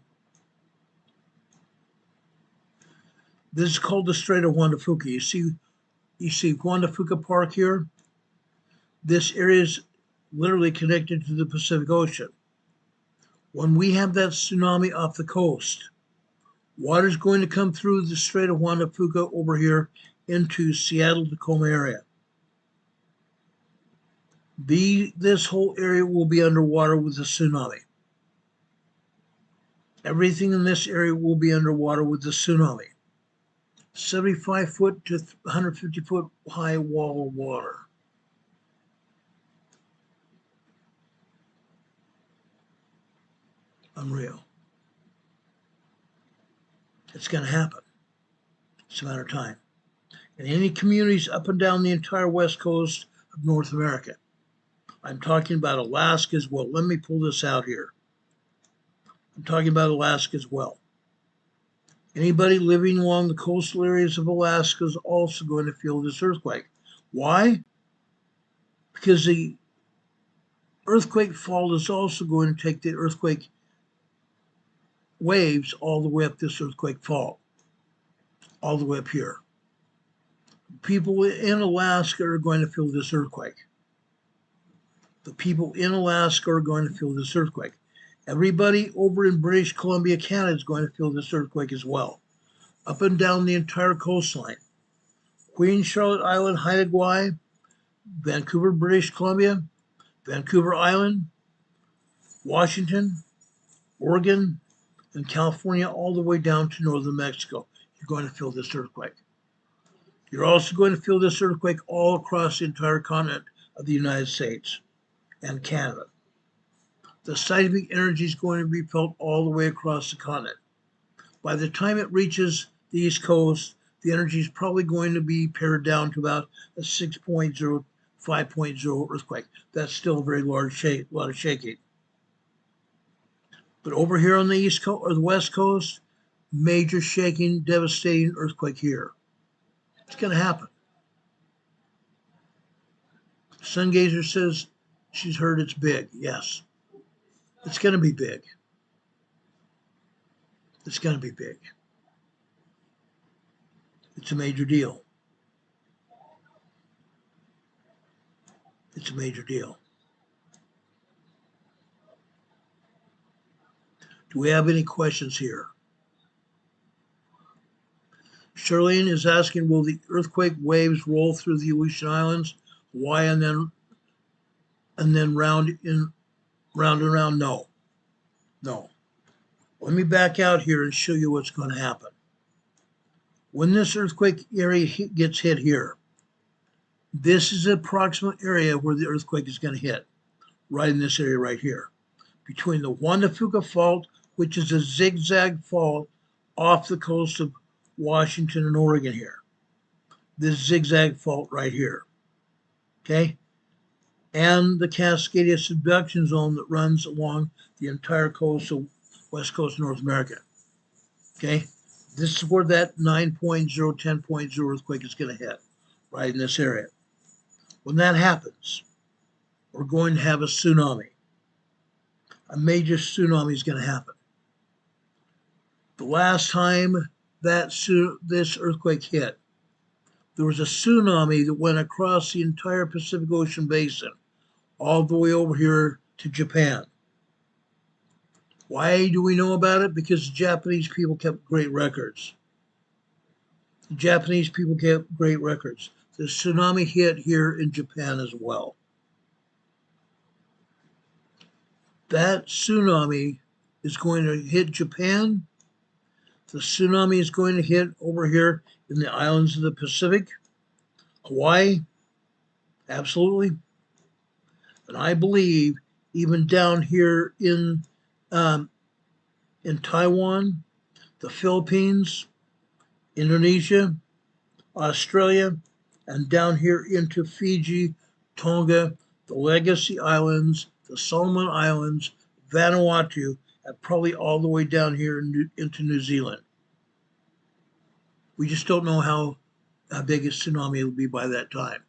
This is called the Strait of Juan de Fuca. You see Juan de Fuca Park here? This area is literally connected to the Pacific Ocean. When we have that tsunami off the coast, water is going to come through the Strait of Juan de Fuca over here into Seattle, Tacoma area. This whole area will be underwater with the tsunami. Everything in this area will be underwater with the tsunami. 75 foot to 150 foot high wall of water. Unreal. It's going to happen. It's a matter of time. And any communities up and down the entire west coast of North America. I'm talking about Alaska as well. Let me pull this out here. I'm talking about Alaska as well. Anybody living along the coastal areas of Alaska is also going to feel this earthquake. Why? Because the earthquake fault is also going to take the earthquake waves all the way up this earthquake fault, all the way up here. People in Alaska are going to feel this earthquake. The people in Alaska are going to feel this earthquake. Everybody over in British Columbia, Canada is going to feel this earthquake as well. Up and down the entire coastline. Queen Charlotte Island, Haida Gwaii, Vancouver, British Columbia, Vancouver Island, Washington, Oregon, and California, all the way down to northern Mexico. You're going to feel this earthquake. You're also going to feel this earthquake all across the entire continent of the United States and Canada. The seismic energy is going to be felt all the way across the continent. By the time it reaches the East Coast, the energy is probably going to be pared down to about a 6.0, 5.0 earthquake. That's still a very large lot of shaking. But over here on the East Coast or the West Coast, major shaking, devastating earthquake here. It's going to happen. Sungazer says she's heard it's big. Yes, it's going to be big. It's going to be big. It's a major deal. It's a major deal. Do we have any questions here? Charlene is asking, will the earthquake waves roll through the Aleutian Islands, Hawaii, and then round and round? No. Let me back out here and show you what's going to happen. When this earthquake area gets hit here, this is the approximate area where the earthquake is going to hit, right in this area right here, between the Juan de Fuca Fault, which is a zigzag fault off the coast of Washington and Oregon here. This zigzag fault right here, okay? And the Cascadia subduction zone that runs along the entire coast of West Coast of North America, okay? This is where that 9.0, 10.0 earthquake is going to hit, right in this area. When that happens, we're going to have a tsunami. A major tsunami is going to happen. The last time that this earthquake hit, there was a tsunami that went across the entire Pacific Ocean basin, all the way over here to Japan. Why do we know about it? Because the Japanese people kept great records. The Japanese people kept great records. The tsunami hit here in Japan as well. That tsunami is going to hit Japan. The tsunami is going to hit over here in the islands of the Pacific, Hawaii, absolutely. And I believe even down here in Taiwan, the Philippines, Indonesia, Australia, and down here into Fiji, Tonga, the Legacy Islands, the Solomon Islands, Vanuatu, and probably all the way down here into New Zealand. We just don't know how big a tsunami will be by that time.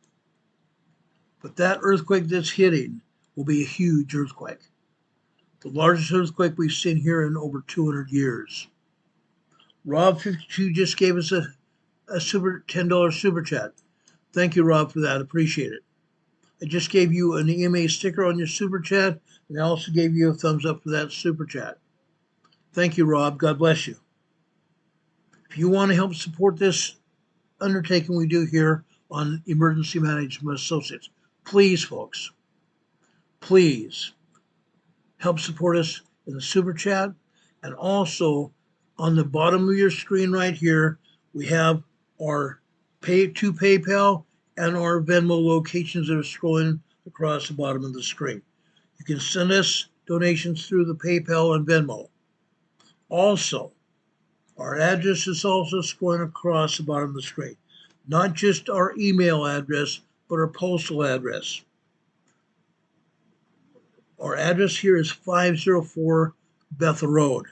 But that earthquake that's hitting will be a huge earthquake. The largest earthquake we've seen here in over 200 years. Rob52 just gave us a $10 super chat. Thank you, Rob, for that. Appreciate it. I just gave you an EMA sticker on your super chat, and I also gave you a thumbs up for that super chat. Thank you, Rob. God bless you. If you want to help support this undertaking we do here on Emergency Management Associates, please, folks, please help support us in the super chat. And also on the bottom of your screen right here, we have our PayPal and our Venmo locations that are scrolling across the bottom of the screen. You can send us donations through the PayPal and Venmo. Also, our address is also scrolling across the bottom of the screen. Not just our email address, but our postal address. Our address here is 504 Bethel Road.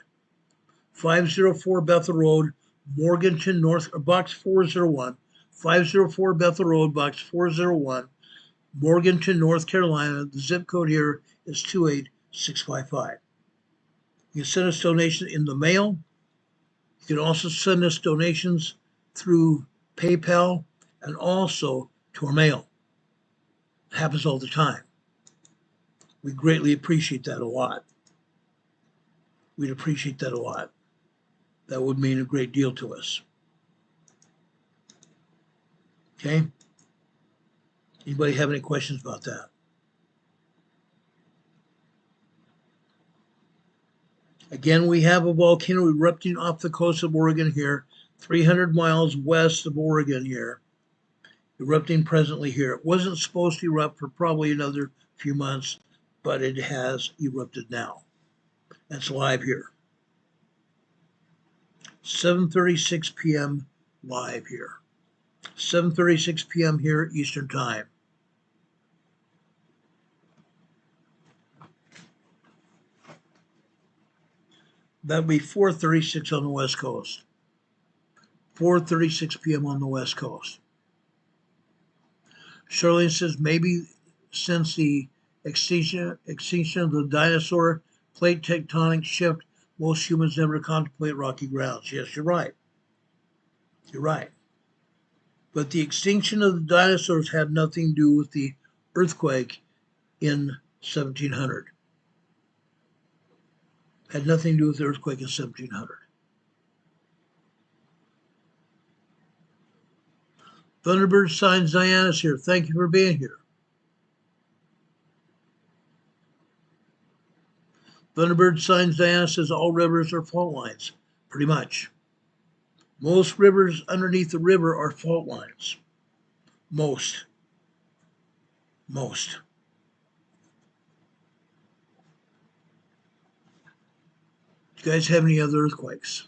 504 Bethel Road, Morganton, Box 401. 504 Bethel Road, Box 401, Morganton, North Carolina. The zip code here is 28655. You can send us donations in the mail. You can also send us donations through PayPal and also to our mail. It happens all the time. We greatly appreciate that a lot. We'd appreciate that a lot. That would mean a great deal to us. Okay? Anybody have any questions about that? Again, we have a volcano erupting off the coast of Oregon here, 300 miles west of Oregon here, erupting presently here. It wasn't supposed to erupt for probably another few months, but it has erupted now. It's live here. 7:36 p.m. live here. 7:36 p.m. here Eastern Time. That would be 4:36 on the West Coast. 4:36 p.m. on the West Coast. Charlene says maybe since the extinction of the dinosaur plate tectonic shift, most humans never contemplate rocky grounds. Yes, you're right. You're right. But the extinction of the dinosaurs had nothing to do with the earthquake in 1700. Had nothing to do with the earthquake in 1700. Thunderbird Signs Diana's here. Thank you for being here. Thunderbird Signs Diana says all rivers are fault lines. Pretty much. Most rivers underneath the river are fault lines. Most. Do you guys have any other earthquakes?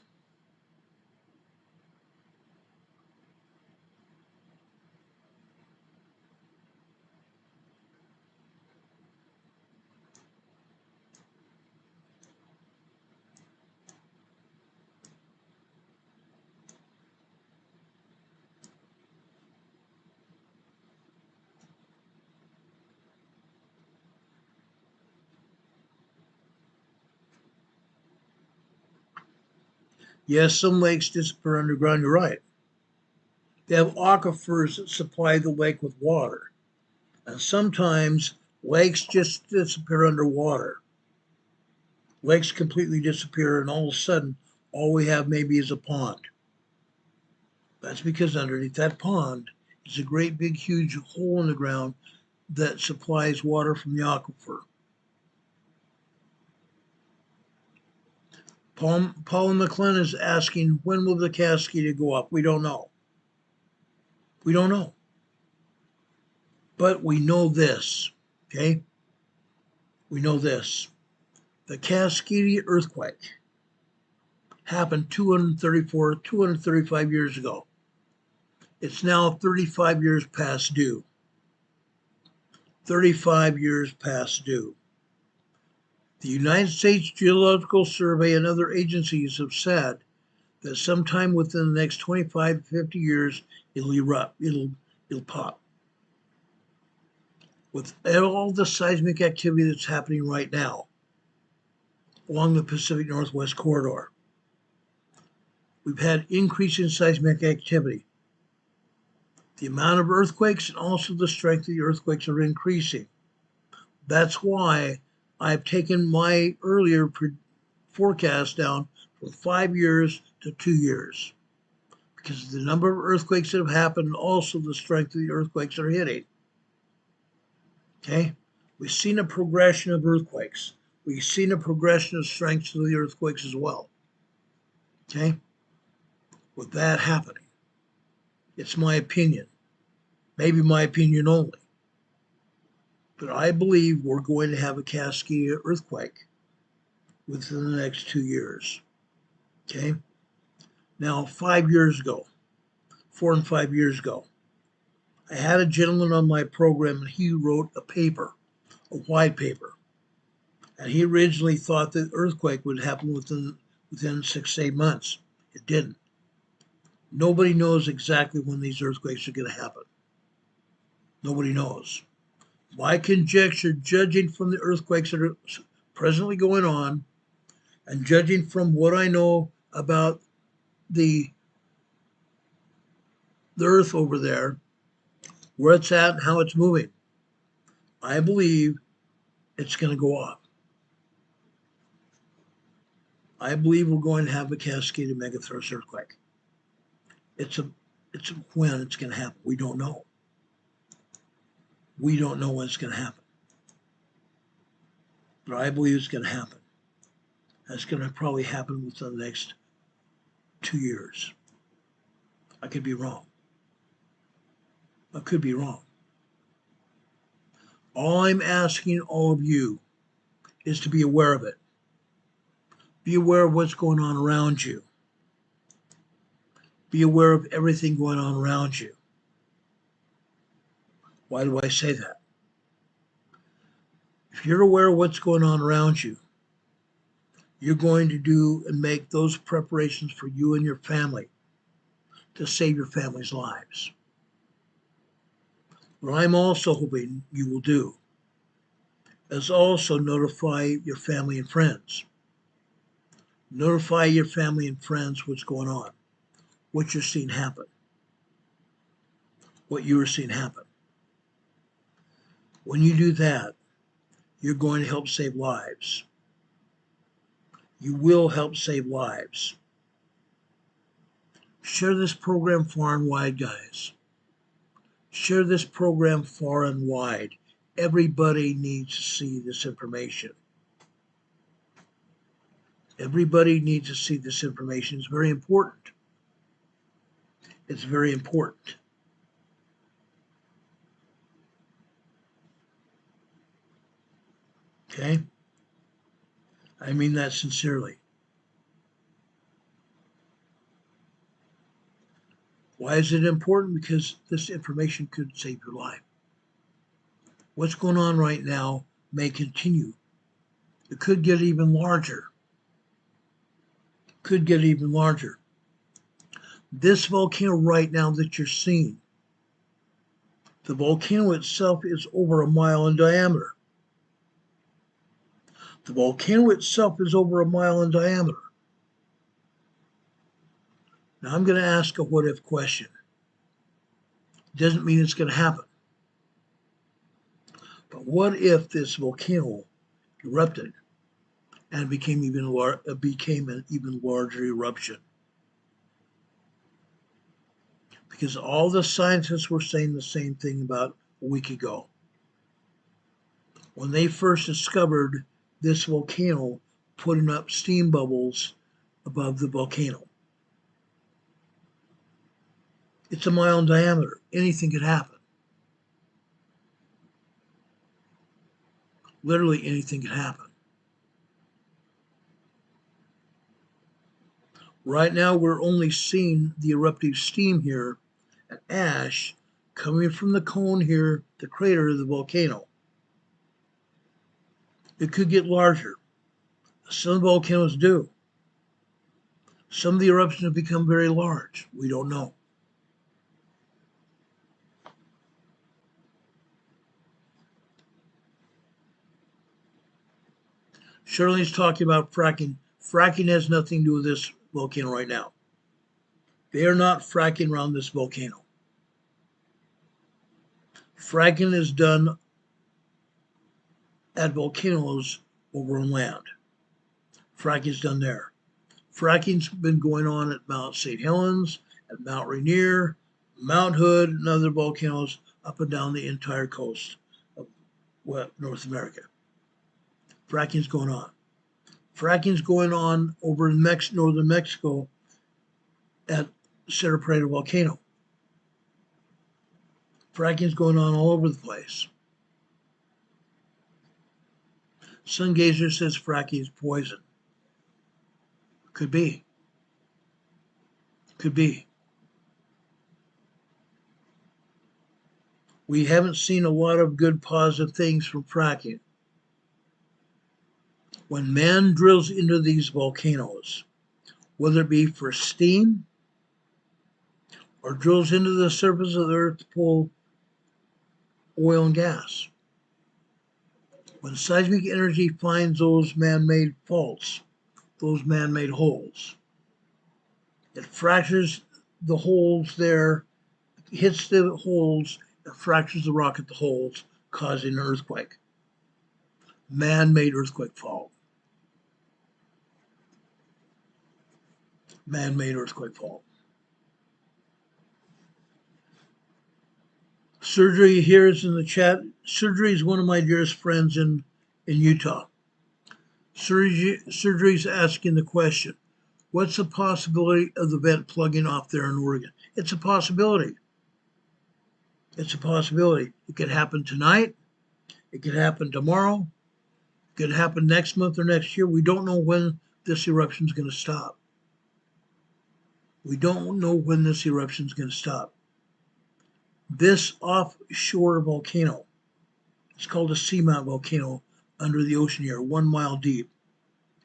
Yes, some lakes disappear underground. You're right. They have aquifers that supply the lake with water. And sometimes lakes just disappear underwater. Lakes completely disappear, and all of a sudden, all we have maybe is a pond. That's because underneath that pond is a great big huge hole in the ground that supplies water from the aquifer. Paula McClellan is asking, when will the Cascade go up? We don't know. We don't know. But we know this, okay? We know this. The Cascadia earthquake happened 235 years ago. It's now 35 years past due. 35 years past due. The United States Geological Survey and other agencies have said that sometime within the next 25 to 50 years, it'll erupt, it'll pop. With all the seismic activity that's happening right now along the Pacific Northwest corridor, we've had increasing seismic activity. The amount of earthquakes and also the strength of the earthquakes are increasing. That's why I've taken my earlier forecast down from 5 years to 2 years, because of the number of earthquakes that have happened and also the strength of the earthquakes that are hitting. Okay? We've seen a progression of earthquakes. We've seen a progression of strengths of the earthquakes as well. Okay? With that happening, it's my opinion, maybe my opinion only, but I believe we're going to have a Cascadia earthquake within the next 2 years. Okay? Now, 5 years ago, 4 and 5 years ago, I had a gentleman on my program and he wrote a paper, a white paper. And he originally thought that earthquake would happen within 6 to 8 months. It didn't. Nobody knows exactly when these earthquakes are going to happen. Nobody knows. My conjecture, judging from the earthquakes that are presently going on, and judging from what I know about the earth over there, where it's at and how it's moving, I believe it's going to go up. I believe we're going to have a Cascadia megathrust earthquake. It's when it's going to happen. We don't know. We don't know when it's going to happen. But I believe it's going to happen. That's going to probably happen within the next 2 years. I could be wrong. I could be wrong. All I'm asking all of you is to be aware of it. Be aware of what's going on around you. Be aware of everything going on around you. Why do I say that? If you're aware of what's going on around you, you're going to do and make those preparations for you and your family to save your family's lives. What I'm also hoping you will do is also notify your family and friends. Notify your family and friends what's going on, what you're seeing happen, what you are seeing happen. When you do that, you're going to help save lives. You will help save lives. Share this program far and wide, guys. Share this program far and wide. Everybody needs to see this information. Everybody needs to see this information. It's very important. It's very important. Okay? I mean that sincerely. Why is it important? Because this information could save your life. What's going on right now may continue. It could get even larger. Could get even larger. This volcano right now that you're seeing, the volcano itself is over a mile in diameter. The volcano itself is over a mile in diameter. Now I'm going to ask a what if question. Doesn't mean it's going to happen. But what if this volcano erupted and became an even larger eruption? Because all the scientists were saying the same thing about a week ago. When they first discovered this volcano putting up steam bubbles above the volcano. It's a mile in diameter. Anything could happen. Literally anything could happen. Right now, we're only seeing the eruptive steam here and ash coming from the cone here, the crater of the volcano. It could get larger. Some volcanoes do. Some of the eruptions have become very large. We don't know. Shirley's talking about fracking. Fracking has nothing to do with this volcano right now. They are not fracking around this volcano. Fracking is done at volcanoes over on land. Fracking is done there. Fracking's been going on at Mount St. Helens, at Mount Rainier, Mount Hood, and other volcanoes up and down the entire coast of North America. Fracking's going on. Fracking's going on over in northern Mexico at Cerro Prado volcano. Fracking's going on all over the place. Sungazer says fracking is poison. Could be. Could be. We haven't seen a lot of good positive things from fracking. When man drills into these volcanoes, whether it be for steam or drills into the surface of the earth to pull oil and gas, when seismic energy finds those man-made faults, those man-made holes, it fractures the holes there, hits the holes, and fractures the rock at the holes, causing an earthquake. Man-made earthquake fault. Man-made earthquake fault. Surgery here is in the chat. Surgery is one of my dearest friends in Utah. Surgery's asking the question, what's the possibility of the vent plugging off there in Oregon? It's a possibility. It's a possibility. It could happen tonight. It could happen tomorrow. It could happen next month or next year. We don't know when this eruption is going to stop. We don't know when this eruption is going to stop. This offshore volcano, it's called a seamount volcano under the ocean here, 1 mile deep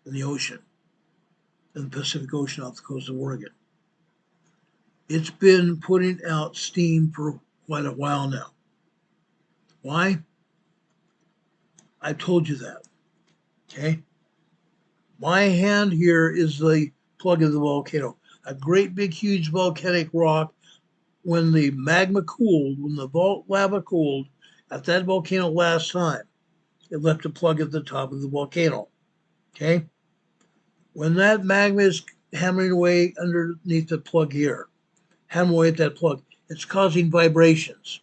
in the ocean, in the Pacific Ocean off the coast of Oregon. It's been putting out steam for quite a while now. Why? I told you that. Okay? My hand here is the plug of the volcano. A great big huge volcanic rock. When the magma cooled, when the lava cooled at that volcano last time, it left a plug at the top of the volcano. Okay? When that magma is hammering away underneath the plug here, hammering away at that plug, it's causing vibrations.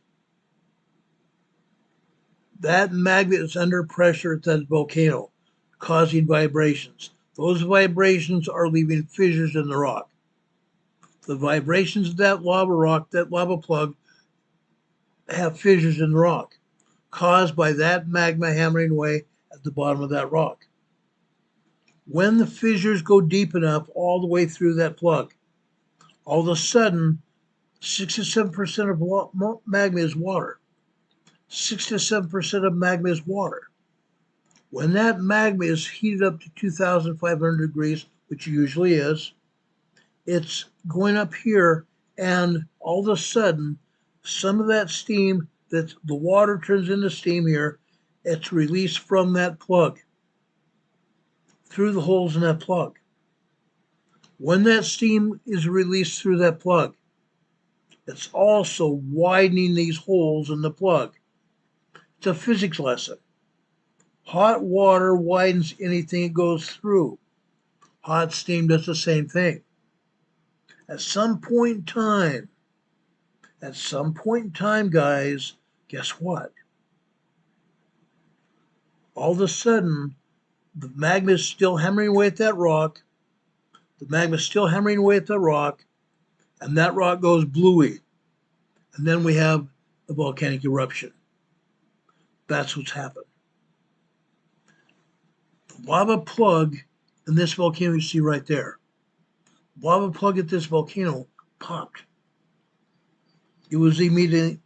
That magma is under pressure at that volcano, causing vibrations. Those vibrations are leaving fissures in the rock. The vibrations of that lava rock, that lava plug, have fissures in the rock caused by that magma hammering away at the bottom of that rock. When the fissures go deep enough all the way through that plug, all of a sudden, 67% of magma is water. 67% of magma is water. When that magma is heated up to 2,500 degrees, which it usually is, it's going up here, and all of a sudden, some of that steam, that the water turns into steam here, it's released from that plug through the holes in that plug. When that steam is released through that plug, it's also widening these holes in the plug. It's a physics lesson. Hot water widens anything it goes through. Hot steam does the same thing. At some point in time, guys, guess what? All of a sudden, the magma is still hammering away at that rock. The magma is still hammering away at the rock, and that rock goes bluey. And then we have a volcanic eruption. That's what's happened. The lava plug in this volcano you see right there, lava plug at this volcano popped. It was emitting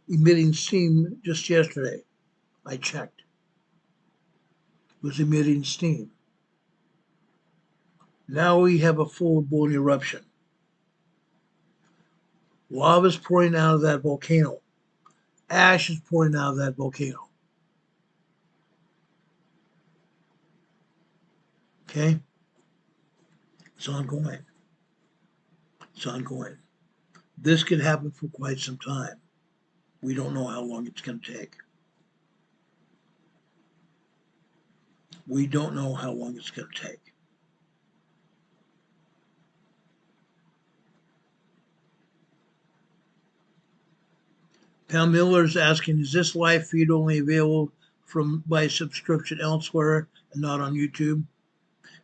steam just yesterday. I checked. It was emitting steam. Now we have a full-blown eruption. Lava is pouring out of that volcano. Ash is pouring out of that volcano. Okay? It's ongoing. It's ongoing. This could happen for quite some time. We don't know how long it's going to take. We don't know how long it's going to take. Pam Miller is asking, is this live feed only available by subscription elsewhere and not on YouTube?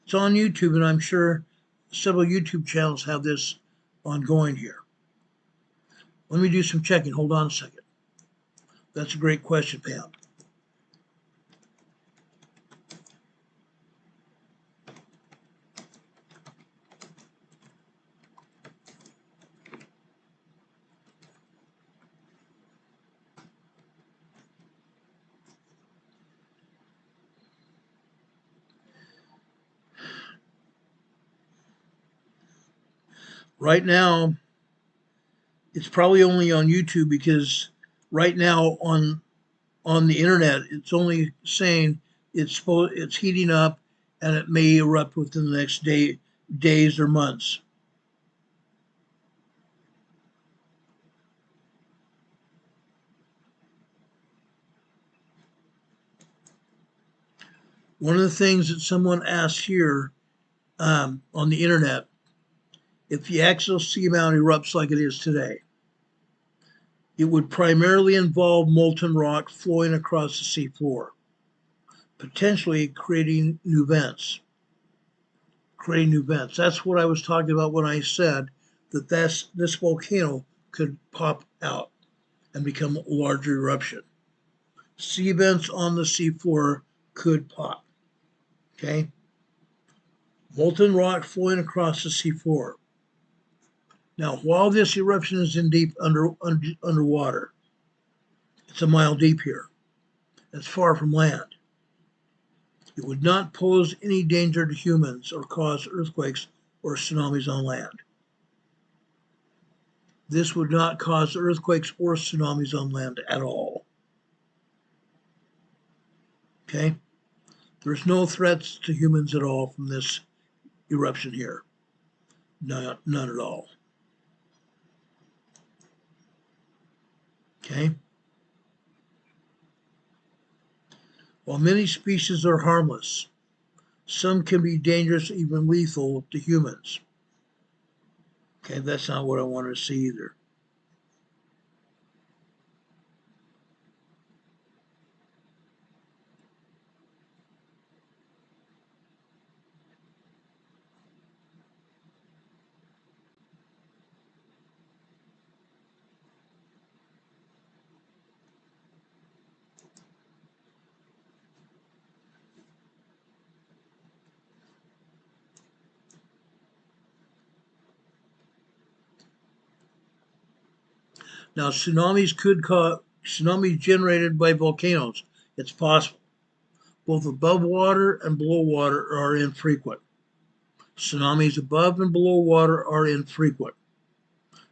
It's on YouTube, and I'm sure several YouTube channels have this ongoing here. Let me do some checking. Hold on a second. That's a great question, Pam. Right now, it's probably only on YouTube because right now on the internet, it's only saying it's heating up and it may erupt within the next days or months. One of the things that someone asked here on the internet, if the axial seamount erupts like it is today, it would primarily involve molten rock flowing across the seafloor, potentially creating new vents. That's what I was talking about when I said that this volcano could pop out and become a larger eruption. Sea vents on the seafloor could pop. Okay? Molten rock flowing across the seafloor. Now, while this eruption is in deep underwater, it's a mile deep here. It's far from land. It would not pose any danger to humans or cause earthquakes or tsunamis on land. This would not cause earthquakes or tsunamis on land at all. Okay? There's no threats to humans at all from this eruption here. None at all. Okay? While many species are harmless, Some can be dangerous, even lethal to humans. Okay, that's not what I want to see either. Now, tsunamis could cause tsunamis generated by volcanoes. It's possible. Both above water and below water are infrequent. Tsunamis above and below water are infrequent.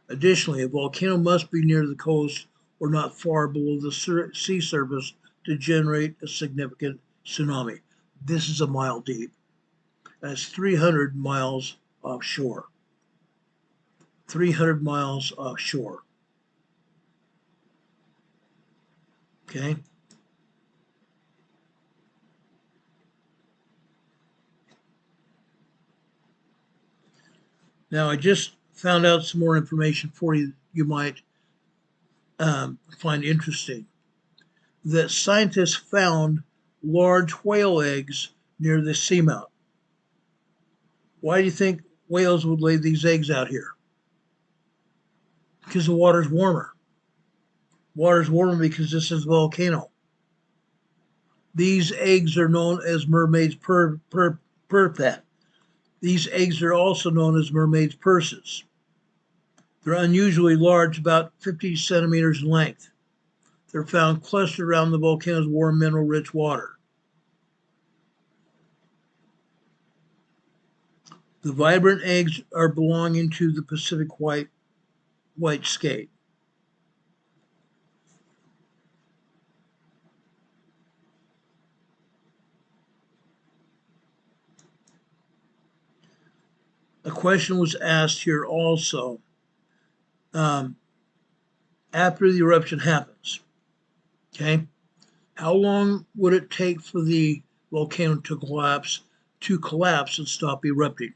Additionally, a volcano must be near the coast or not far below the sea surface to generate a significant tsunami. This is a mile deep. That's 300 miles offshore. 300 miles offshore. Okay. Now, I just found out some more information for you might find interesting. That scientists found large whale eggs near the seamount. Why do you think whales would lay these eggs out here? Because the water's warmer. Water's warmer because this is a volcano. These eggs are known as mermaids' These eggs are also known as mermaids' purses. They're unusually large, about 50 centimeters in length. They're found clustered around the volcano's warm, mineral-rich water. The vibrant eggs are belonging to the Pacific white skate. A question was asked here also. After the eruption happens, okay, how long would it take for the volcano to collapse and stop erupting?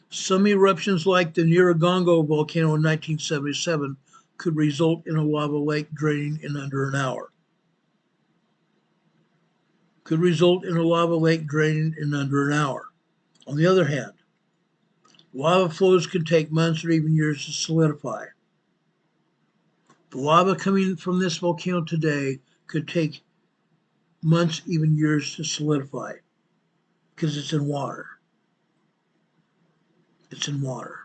Some eruptions, like the Nyiragongo volcano in 1977, could result in a lava lake draining in under an hour. On the other hand, lava flows can take months or even years to solidify. The lava coming from this volcano today could take months, even years to solidify because it's in water. It's in water.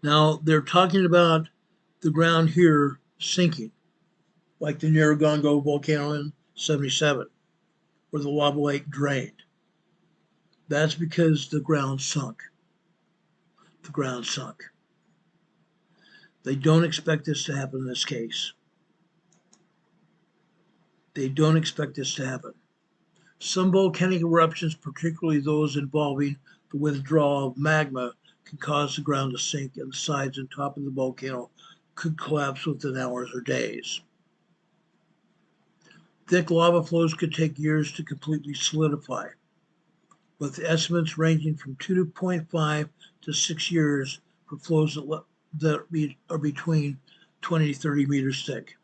Now, they're talking about the ground here sinking, like the Nyiragongo volcano in 77, where the lava lake drained. That's because the ground sunk. The ground sunk. They don't expect this to happen in this case. They don't expect this to happen. Some volcanic eruptions, particularly those involving the withdrawal of magma, can cause the ground to sink, and the sides and top of the volcano could collapse within hours or days. Thick lava flows could take years to completely solidify, with estimates ranging from 2.5 to 6 years for flows that are between 20 to 30 meters thick.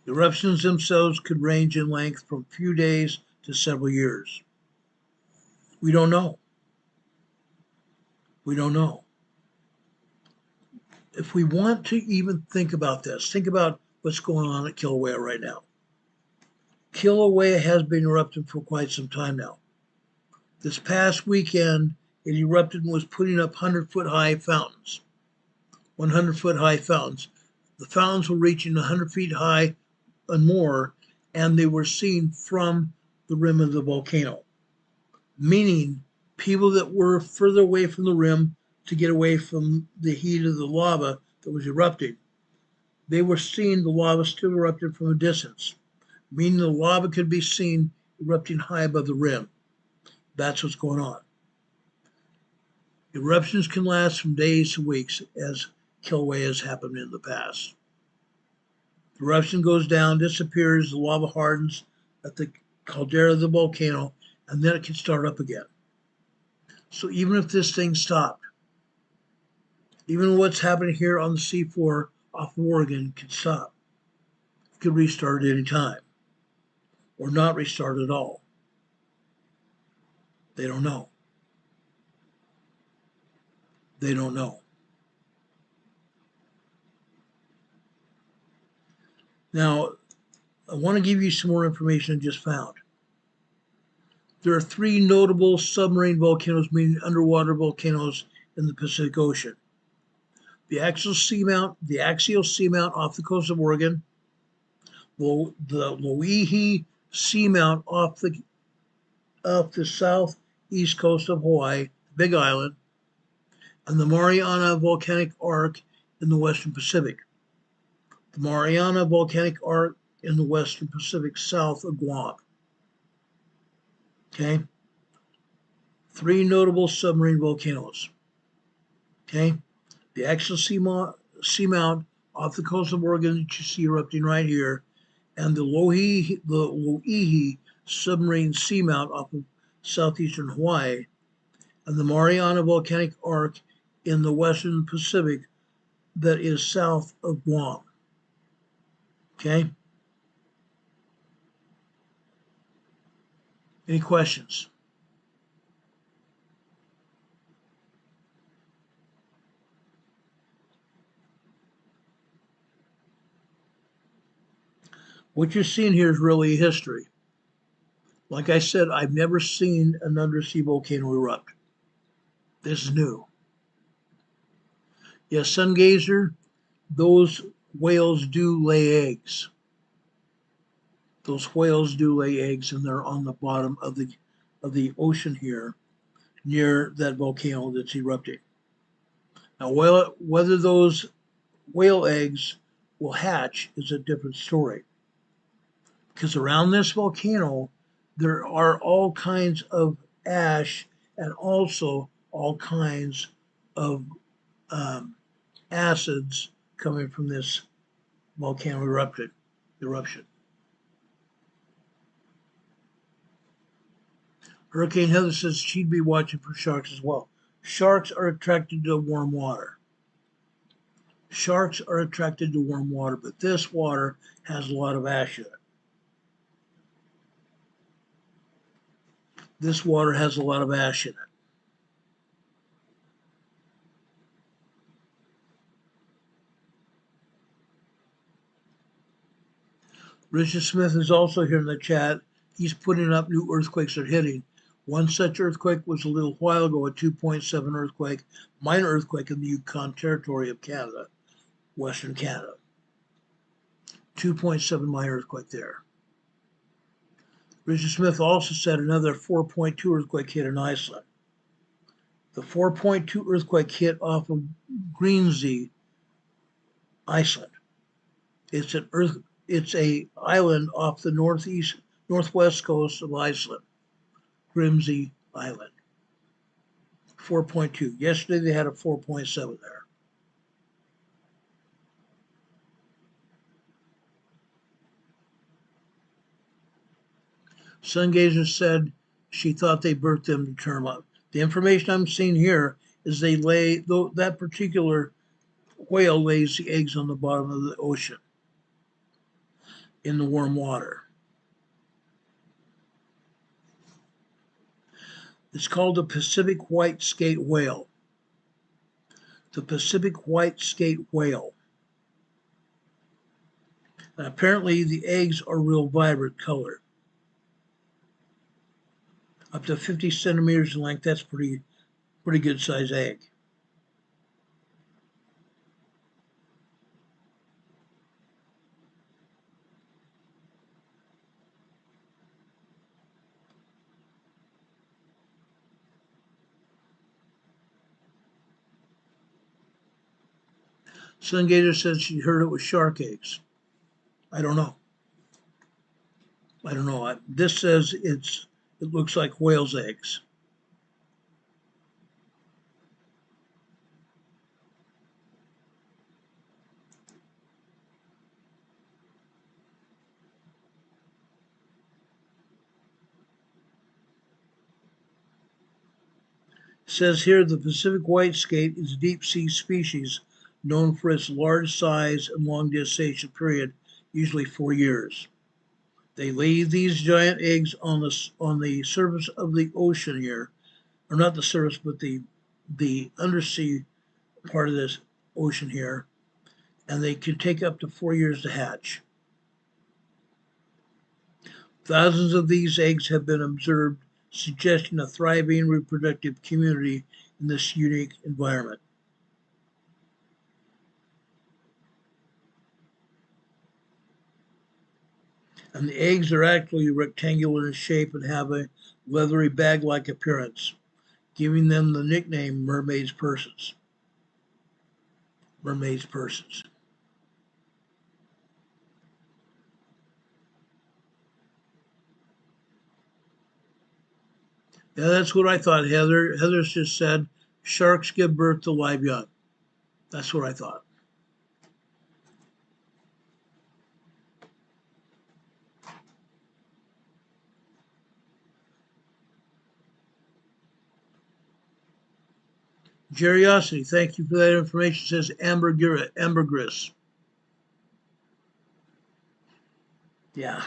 Eruptions themselves could range in length from a few days to several years. We don't know. We don't know. If we want to even think about this, think about what's going on at Kilauea right now. Kilauea has been erupting for quite some time now. This past weekend, it erupted and was putting up 100-foot high fountains. 100-foot high fountains. The fountains were reaching 100 feet high and more, and they were seen from the rim of the volcano, meaning people that were further away from the rim to get away from the heat of the lava that was erupting, they were seeing the lava still erupting from a distance, meaning the lava could be seen erupting high above the rim. That's what's going on. Eruptions can last from days to weeks, as Kilauea has happened in the past. The eruption goes down, disappears, the lava hardens at the caldera of the volcano, and then it can start up again. So even if this thing stopped, even what's happening here on the seafloor off of Oregon could stop. It could restart at any time or not restart at all. They don't know. They don't know. Now, I want to give you some more information I just found. There are 3 notable submarine volcanoes, meaning underwater volcanoes in the Pacific Ocean. The axial seamount off the coast of Oregon, the Loihi seamount off the southeast coast of Hawaii, Big Island, and the Mariana Volcanic Arc in the Western Pacific. The Mariana Volcanic Arc in the Western Pacific south of Guam. Okay? 3 notable submarine volcanoes. Okay? The axial seamount off the coast of Oregon that you see erupting right here, and the Loihi submarine seamount off of southeastern Hawaii, and the Mariana Volcanic Arc in the Western Pacific that is south of Guam. Okay? Any questions? What you're seeing here is really history. Like I said, I've never seen an undersea volcano erupt. This is new. Yes, sun gazer, those whales do lay eggs. Those whales do lay eggs, and they're on the bottom of the ocean here, near that volcano that's erupting. Now, whether those whale eggs will hatch is a different story. Because around this volcano, there are all kinds of ash and also all kinds of acids coming from this volcano eruption. Hurricane Heather says she'd be watching for sharks as well. Sharks are attracted to warm water. Sharks are attracted to warm water, but this water has a lot of ash in it. This water has a lot of ash in it. Richard Smith is also here in the chat. He's putting up new earthquakes are hitting. One such earthquake was a little while ago, a 2.7 earthquake, minor earthquake in the Yukon Territory of Canada, Western Canada. 2.7 minor earthquake there. Richard Smith also said another 4.2 earthquake hit in Iceland. The 4.2 earthquake hit off of Greensey, Iceland. It's an island off the northwest coast of Iceland, Grimsey Island. 4.2. Yesterday they had a 4.7 there. Sungazer said she thought they burnt them to term up. The information I'm seeing here is that particular whale lays the eggs on the bottom of the ocean in the warm water. It's called the Pacific white skate whale. The Pacific white skate whale. And apparently the eggs are real vibrant color. Up to 50 centimeters in length, that's pretty good size egg. Sungator says she heard it was shark eggs. I don't know. This says it looks like whale's eggs. says here the Pacific white skate is a deep sea species known for its large size and long gestation period, usually 4 years. They lay these giant eggs on the surface of the ocean here, or not the surface, but the undersea part of this ocean here, and they can take up to 4 years to hatch. Thousands of these eggs have been observed, suggesting a thriving reproductive community in this unique environment. And the eggs are actually rectangular in shape and have a leathery bag-like appearance, giving them the nickname mermaid's purses. Mermaid's purses. Yeah, that's what I thought, Heather. Heather's just said sharks give birth to live young. That's what I thought. Curiosity, thank you for that information, says ambergris. Yeah.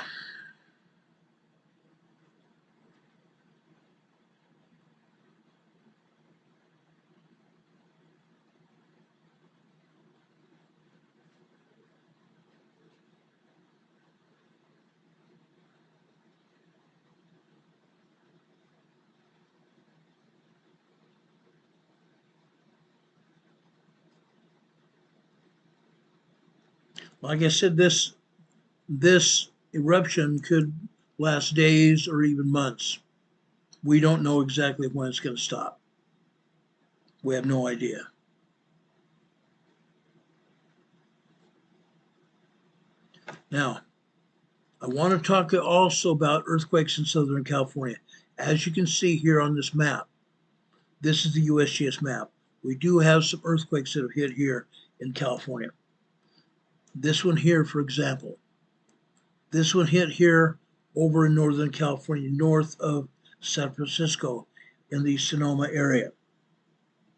Like I said, this eruption could last days or even months. We don't know exactly when it's going to stop. We have no idea. Now, I want to talk also about earthquakes in Southern California. As you can see here on this map, this is the USGS map. We do have some earthquakes that have hit here in California. This one here, for example, this one hit here over in Northern California, north of San Francisco in the Sonoma area.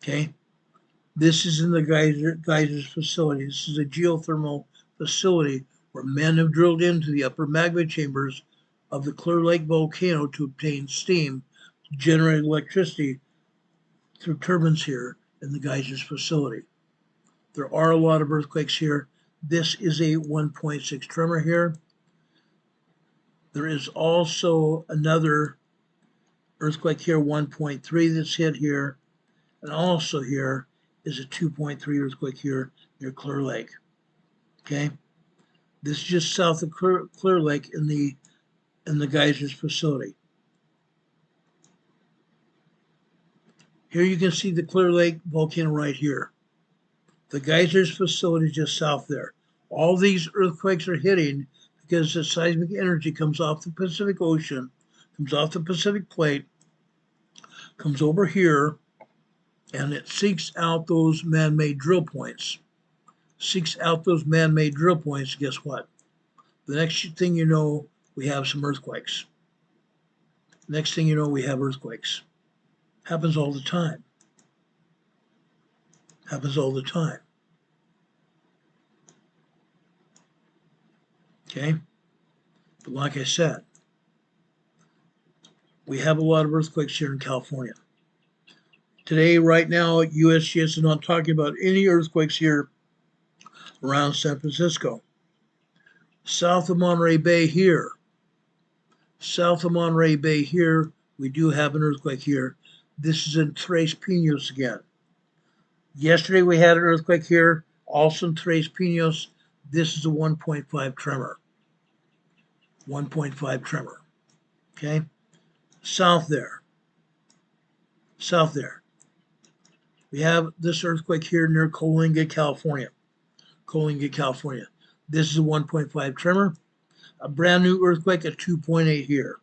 Okay. This is in the geysers facility. This is a geothermal facility where men have drilled into the upper magma chambers of the Clear Lake volcano to obtain steam to generate electricity through turbines here in the geysers facility. There are a lot of earthquakes here. This is a 1.6 tremor here. There is also another earthquake here, 1.3 that's hit here. And also here is a 2.3 earthquake here near Clear Lake. Okay. This is just south of Clear Lake in the geysers facility. Here you can see the Clear Lake volcano right here. The geysers facility just south there. All these earthquakes are hitting because the seismic energy comes off the Pacific Ocean, comes off the Pacific Plate, comes over here, and it seeks out those man-made drill points. Seeks out those man-made drill points. Guess what? The next thing you know, we have some earthquakes. Next thing you know, we have earthquakes. Happens all the time. Happens all the time. Okay? But like I said, we have a lot of earthquakes here in California. Today, right now, USGS is not talking about any earthquakes here around San Francisco. South of Monterey Bay here, we do have an earthquake here. This is in Tres Pinos again. Yesterday we had an earthquake here, also in Tres Pinos. This is a 1.5 tremor. 1.5 tremor. Okay? South there. We have this earthquake here near Coalinga, California. This is a 1.5 tremor. A brand new earthquake at 2.8 here.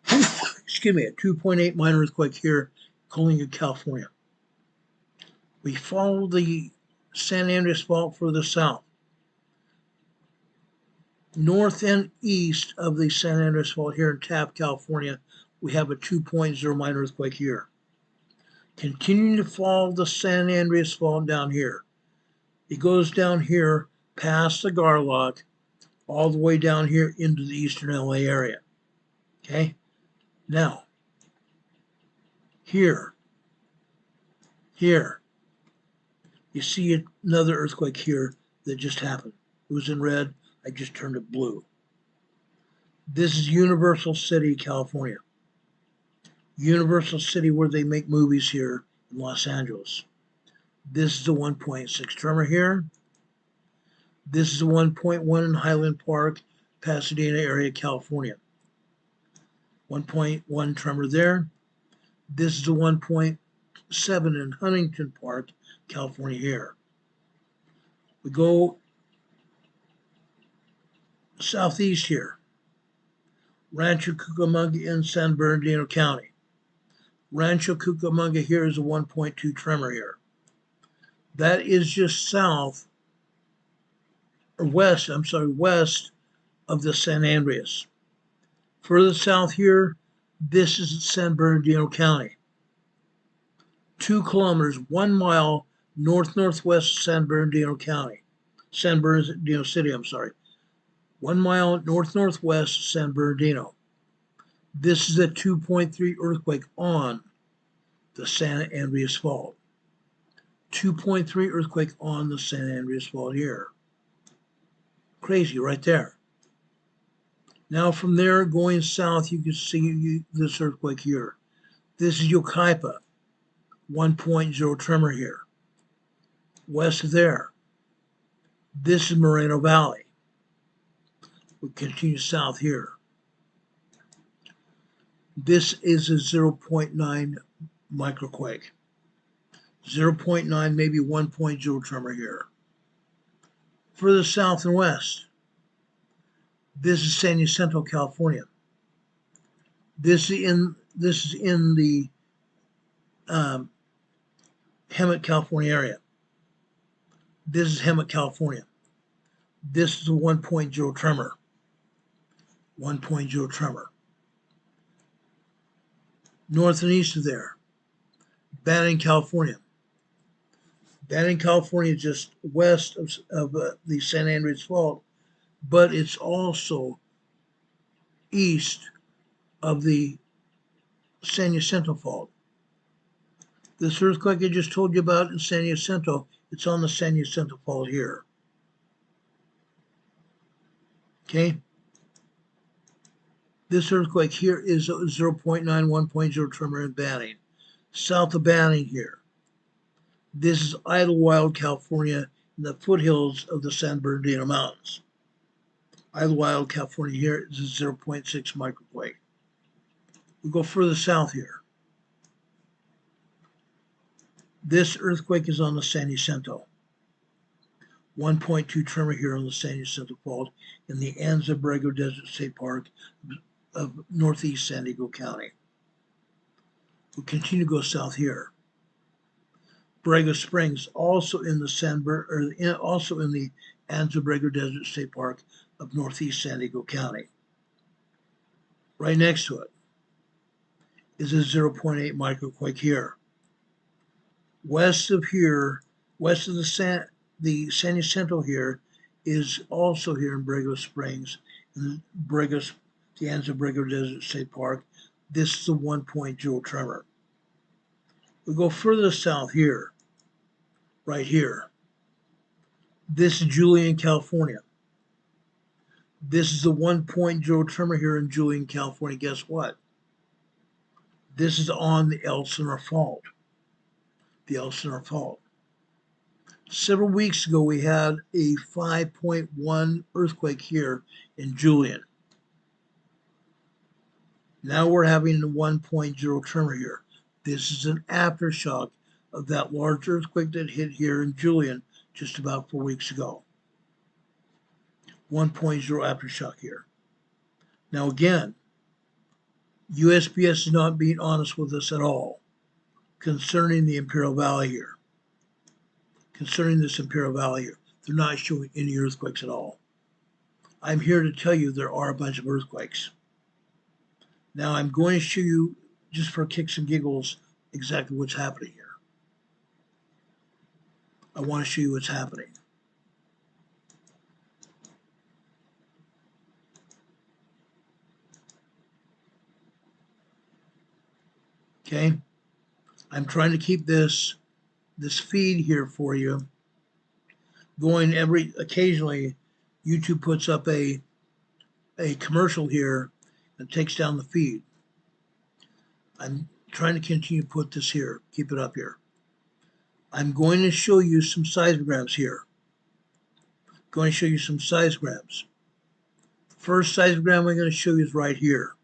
Excuse me, a 2.8 minor earthquake here, Coalinga, California. We follow the San Andreas Fault further south. North and east of the San Andreas Fault here in Taft, California, we have a 2.0 minor earthquake here. Continuing to follow the San Andreas Fault down here. It goes down here past the Garlock, all the way down here into the eastern LA area. Okay? Now, here, you see another earthquake here that just happened. It was in red. I just turned it blue. This is Universal City, California. Universal City, where they make movies here in Los Angeles. This is a 1.6 tremor here. This is a 1.1 in Highland Park, Pasadena area, California. 1.1 tremor there. This is a 1.7 in Huntington Park, California here. We go southeast here. Rancho Cucamonga in San Bernardino County. Rancho Cucamonga here is a 1.2 tremor here. That is just west of the San Andreas. Further south here, this is San Bernardino County. 2 kilometers, 1 mile northwest of San Bernardino County. San Bernardino City, 1 mile northwest of San Bernardino. This is a 2.3 earthquake on the San Andreas Fault. 2.3 earthquake on the San Andreas Fault here. Crazy right there. Now from there going south, you can see this earthquake here. This is Yucaipa, 1.0 tremor here. West of there, this is Moreno Valley. We continue south here. This is a 0.9 microquake. 0.9, maybe 1.0 tremor here. Further south and west, this is San Jacinto, California. This is in the Hemet, California area. This is Hemet, California. This is a 1.0 tremor. 1.0 tremor. North and east of there, Banning, California. Banning, California, just west of the San Andreas Fault, but it's also east of the San Jacinto Fault. This earthquake I just told you about in San Jacinto, it's on the San Jacinto Fault here. Okay? This earthquake here is 0.9, 1.0 tremor in Banning. South of Banning here. This is Idlewild, California, in the foothills of the San Bernardino Mountains. Idlewild, California here is a 0.6 microquake. We go further south here. This earthquake is on the San Jacinto. 1.2 tremor here on the San Jacinto Fault in the Anza Borrego Desert State Park of northeast San Diego County. We continue to go south here. Borrego Springs, also in the Anza Borrego Desert State Park of northeast San Diego County. Right next to it is a 0.8 microquake here. West of the San Jacinto here is also here in Borrego Springs, in the Anza Borrego Desert State Park. This is a 1.0 tremor. We go further south here, right here. This is Julian, California. This is a 1.0 tremor here in Julian, California. Guess what? This is on the Elsinore Fault. The Elsinore Fault. Several weeks ago, we had a 5.1 earthquake here in Julian. Now we're having a 1.0 tremor here. This is an aftershock of that large earthquake that hit here in Julian just about 4 weeks ago. 1.0 aftershock here. Now again, USPS is not being honest with us at all concerning the Imperial Valley here. Concerning this Imperial Valley here. They're not showing any earthquakes at all. I'm here to tell you there are a bunch of earthquakes. Now I'm going to show you, just for kicks and giggles, exactly what's happening here. I want to show you what's happening. Okay, I'm trying to keep this feed here for you going occasionally. YouTube puts up a commercial here and takes down the feed. I'm trying to continue to put this here, keep it up here. I'm going to show you some seismographs here. Going to show you some seismographs. First seismogram I'm going to show you is right here.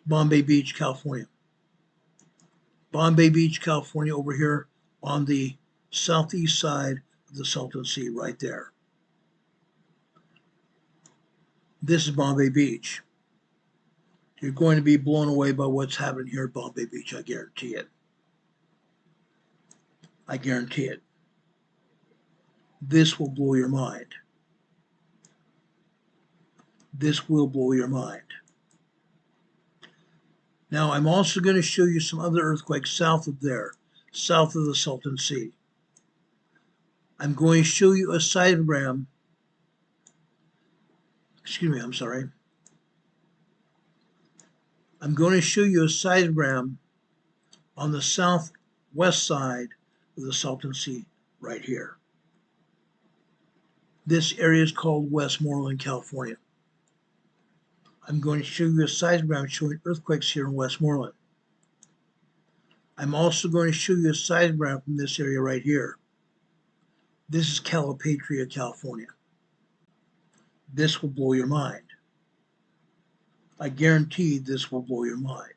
Bombay Beach, California. Bombay Beach, California, over here on the southeast side of the Salton Sea, right there. This is Bombay Beach. You're going to be blown away by what's happening here at Bombay Beach, I guarantee it. I guarantee it. This will blow your mind. This will blow your mind. Now, I'm also going to show you some other earthquakes south of there, south of the Salton Sea. I'm going to show you a seismogram. Excuse me, I'm sorry. I'm going to show you a seismogram on the southwest side of the Salton Sea, right here. This area is called Westmoreland, California. I'm going to show you a seismogram showing earthquakes here in Westmoreland. I'm also going to show you a seismogram from this area right here. This is Calipatria, California. This will blow your mind. I guarantee this will blow your mind.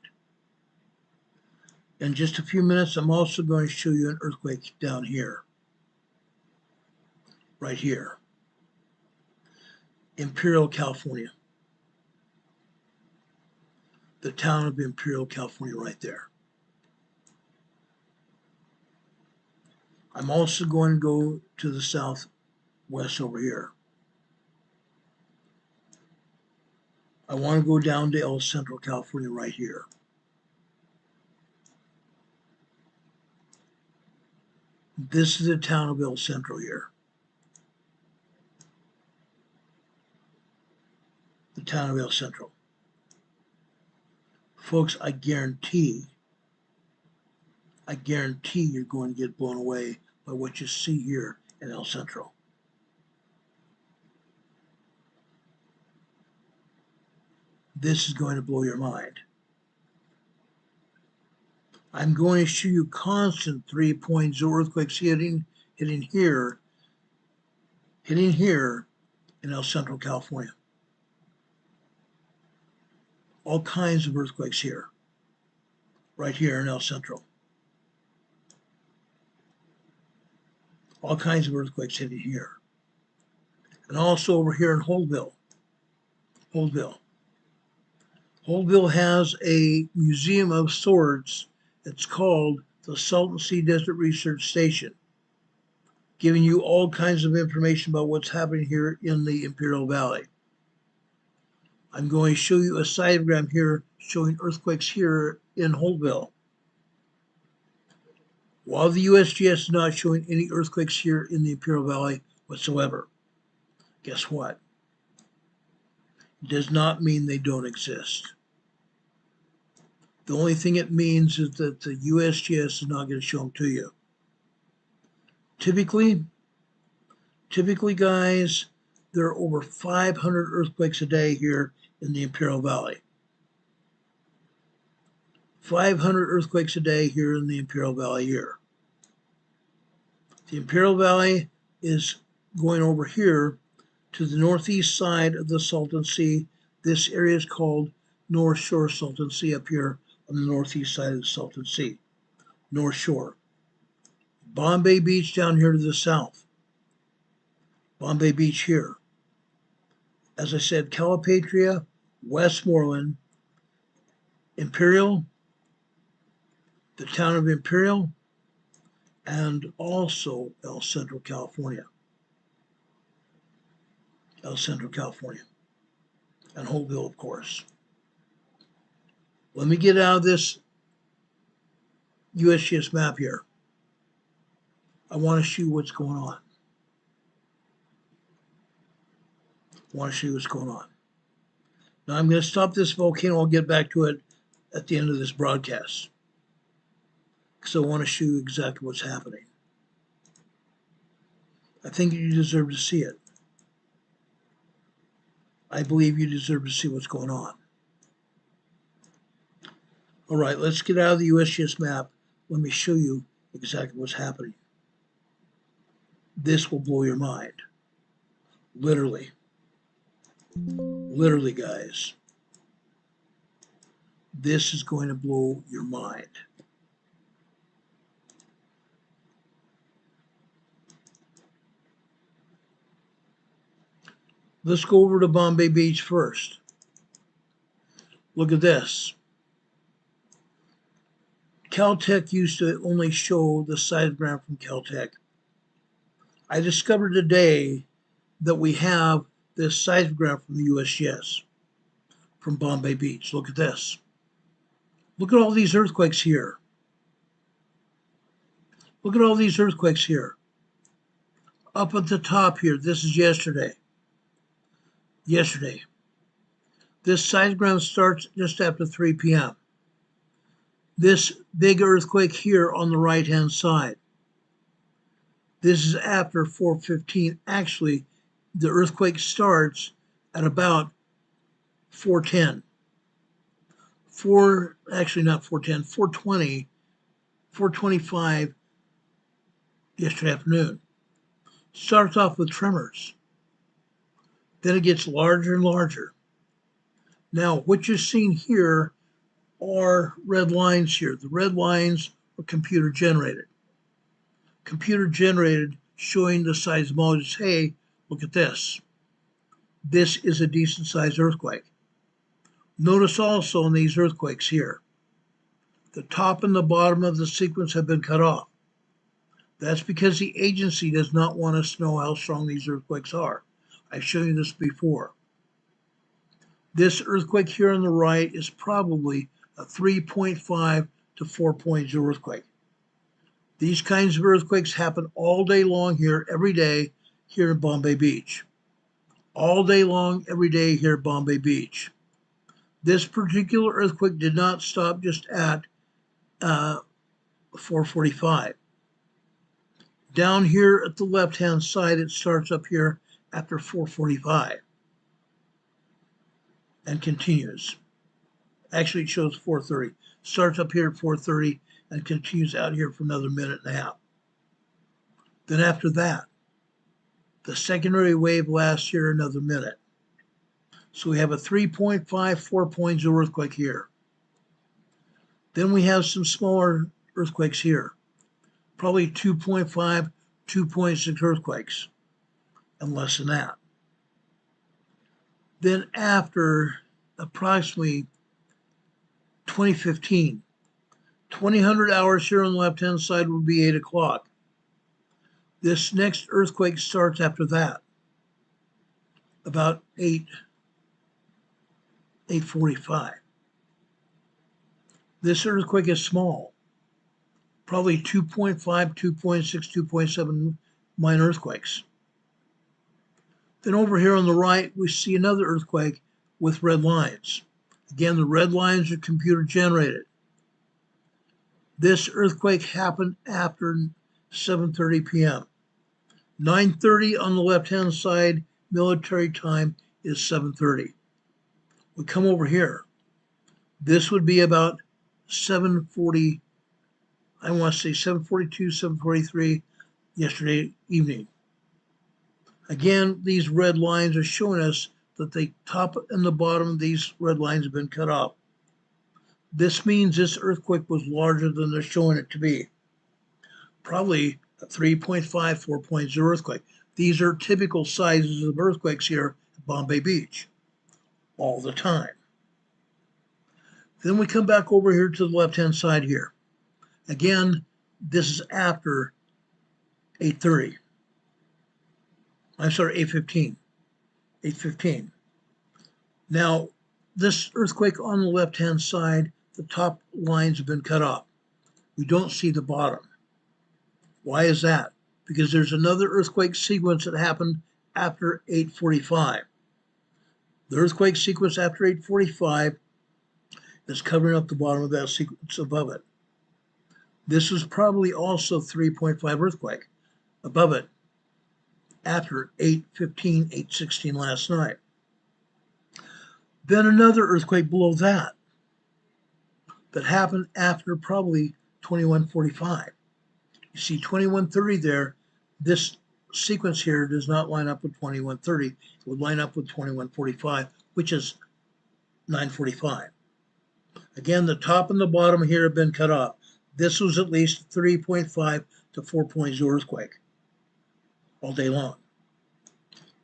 In just a few minutes, I'm also going to show you an earthquake down here. Right here. Imperial, California. The town of Imperial, California, right there. I'm also going to go to the southwest over here. I want to go down to El Centro, California, right here. This is the town of El Centro here. The town of El Centro. Folks, I guarantee you're going to get blown away by what you see here in El Centro. This is going to blow your mind. I'm going to show you constant 3.0 earthquakes hitting here in El Centro, California. All kinds of earthquakes here, right here in El Centro. All kinds of earthquakes hitting here. And also over here in Holtville. Holtville has a museum of sorts. It's called the Salton Sea Desert Research Station, giving you all kinds of information about what's happening here in the Imperial Valley. I'm going to show you a seismogram here showing earthquakes here in Holtville. While the USGS is not showing any earthquakes here in the Imperial Valley whatsoever, guess what? It does not mean they don't exist. The only thing it means is that the USGS is not going to show them to you. Typically, guys, there are over 500 earthquakes a day here in the Imperial Valley. 500 earthquakes a day here in the Imperial Valley here. The Imperial Valley is going over here to the northeast side of the Salton Sea. This area is called North Shore Salton Sea up here on the northeast side of the Salton Sea. North Shore. Bombay Beach down here to the south. Bombay Beach here. As I said, Calipatria, Westmoreland, Imperial, the town of Imperial, and also El Centro, California. El Centro, California. And Holtville, of course. Let me get out of this USGS map here. I want to show you what's going on. I want to show you what's going on. Now I'm going to stop this volcano. I'll get back to it at the end of this broadcast, because I want to show you exactly what's happening. I think you deserve to see it. I believe you deserve to see what's going on. All right, let's get out of the USGS map. Let me show you exactly what's happening. This will blow your mind. Literally. Literally, guys. This is going to blow your mind. Let's go over to Bombay Beach first. Look at this. Caltech used to only show the seismogram from Caltech. I discovered today that we have this seismogram from the USGS, from Bombay Beach. Look at this. Look at all these earthquakes here. Look at all these earthquakes here. Up at the top here, this is yesterday. Yesterday. This seismogram starts just after 3 p.m. This big earthquake here on the right-hand side. This is after 4:15. Actually, the earthquake starts at about 4:10. Actually not 4:10, 4:20, 4:25 yesterday afternoon. Starts off with tremors. Then it gets larger and larger. Now, what you're seeing here are red lines here. The red lines are computer generated. Computer generated, showing the seismologist, hey, look at this. This is a decent sized earthquake. Notice also in these earthquakes here, the top and the bottom of the sequence have been cut off. That's because the agency does not want us to know how strong these earthquakes are. I've shown you this before. This earthquake here on the right is probably a 3.5 to 4.0 earthquake. These kinds of earthquakes happen all day long here, every day, here in Bombay Beach. All day long, every day here at Bombay Beach. This particular earthquake did not stop just at 4:45. Down here at the left-hand side, it starts up here after 4:45 and continues. Actually, it shows 4:30. Starts up here at 4:30 and continues out here for another minute and a half. Then after that, the secondary wave lasts here another minute. So we have a 3.5, 4.0 earthquake here. Then we have some smaller earthquakes here, probably 2.5, 2.6 earthquakes, and less than that. Then after approximately 2015, 2000 hours here on the left-hand side would be 8 o'clock. This next earthquake starts after that, about 8:45. This earthquake is small, probably 2.5, 2.6, 2.7 minor earthquakes. Then over here on the right, we see another earthquake with red lines. Again, the red lines are computer generated. This earthquake happened after 7:30 p.m. 9:30 on the left-hand side, military time is 7:30. We come over here. This would be about 7:40, I want to say 7:42, 7:43 yesterday evening. Again, these red lines are showing us that the top and the bottom of these red lines have been cut off. This means this earthquake was larger than they're showing it to be. Probably a 3.5, 4.0 earthquake. These are typical sizes of earthquakes here at Bombay Beach all the time. Then we come back over here to the left-hand side here. Again, this is after 8:30. I'm sorry, 8:15. 8:15. Now, this earthquake on the left-hand side, the top lines have been cut off. We don't see the bottom. Why is that? Because there's another earthquake sequence that happened after 8:45. The earthquake sequence after 8:45 is covering up the bottom of that sequence above it. This was probably also 3.5 earthquake above it after 8:15, 8:16 last night. Then another earthquake below that happened after probably 21:45. You see 21:30 there. This sequence here does not line up with 21:30. It would line up with 21:45, which is 9:45. Again, the top and the bottom here have been cut off. This was at least 3.5 to 4.0 earthquake all day long.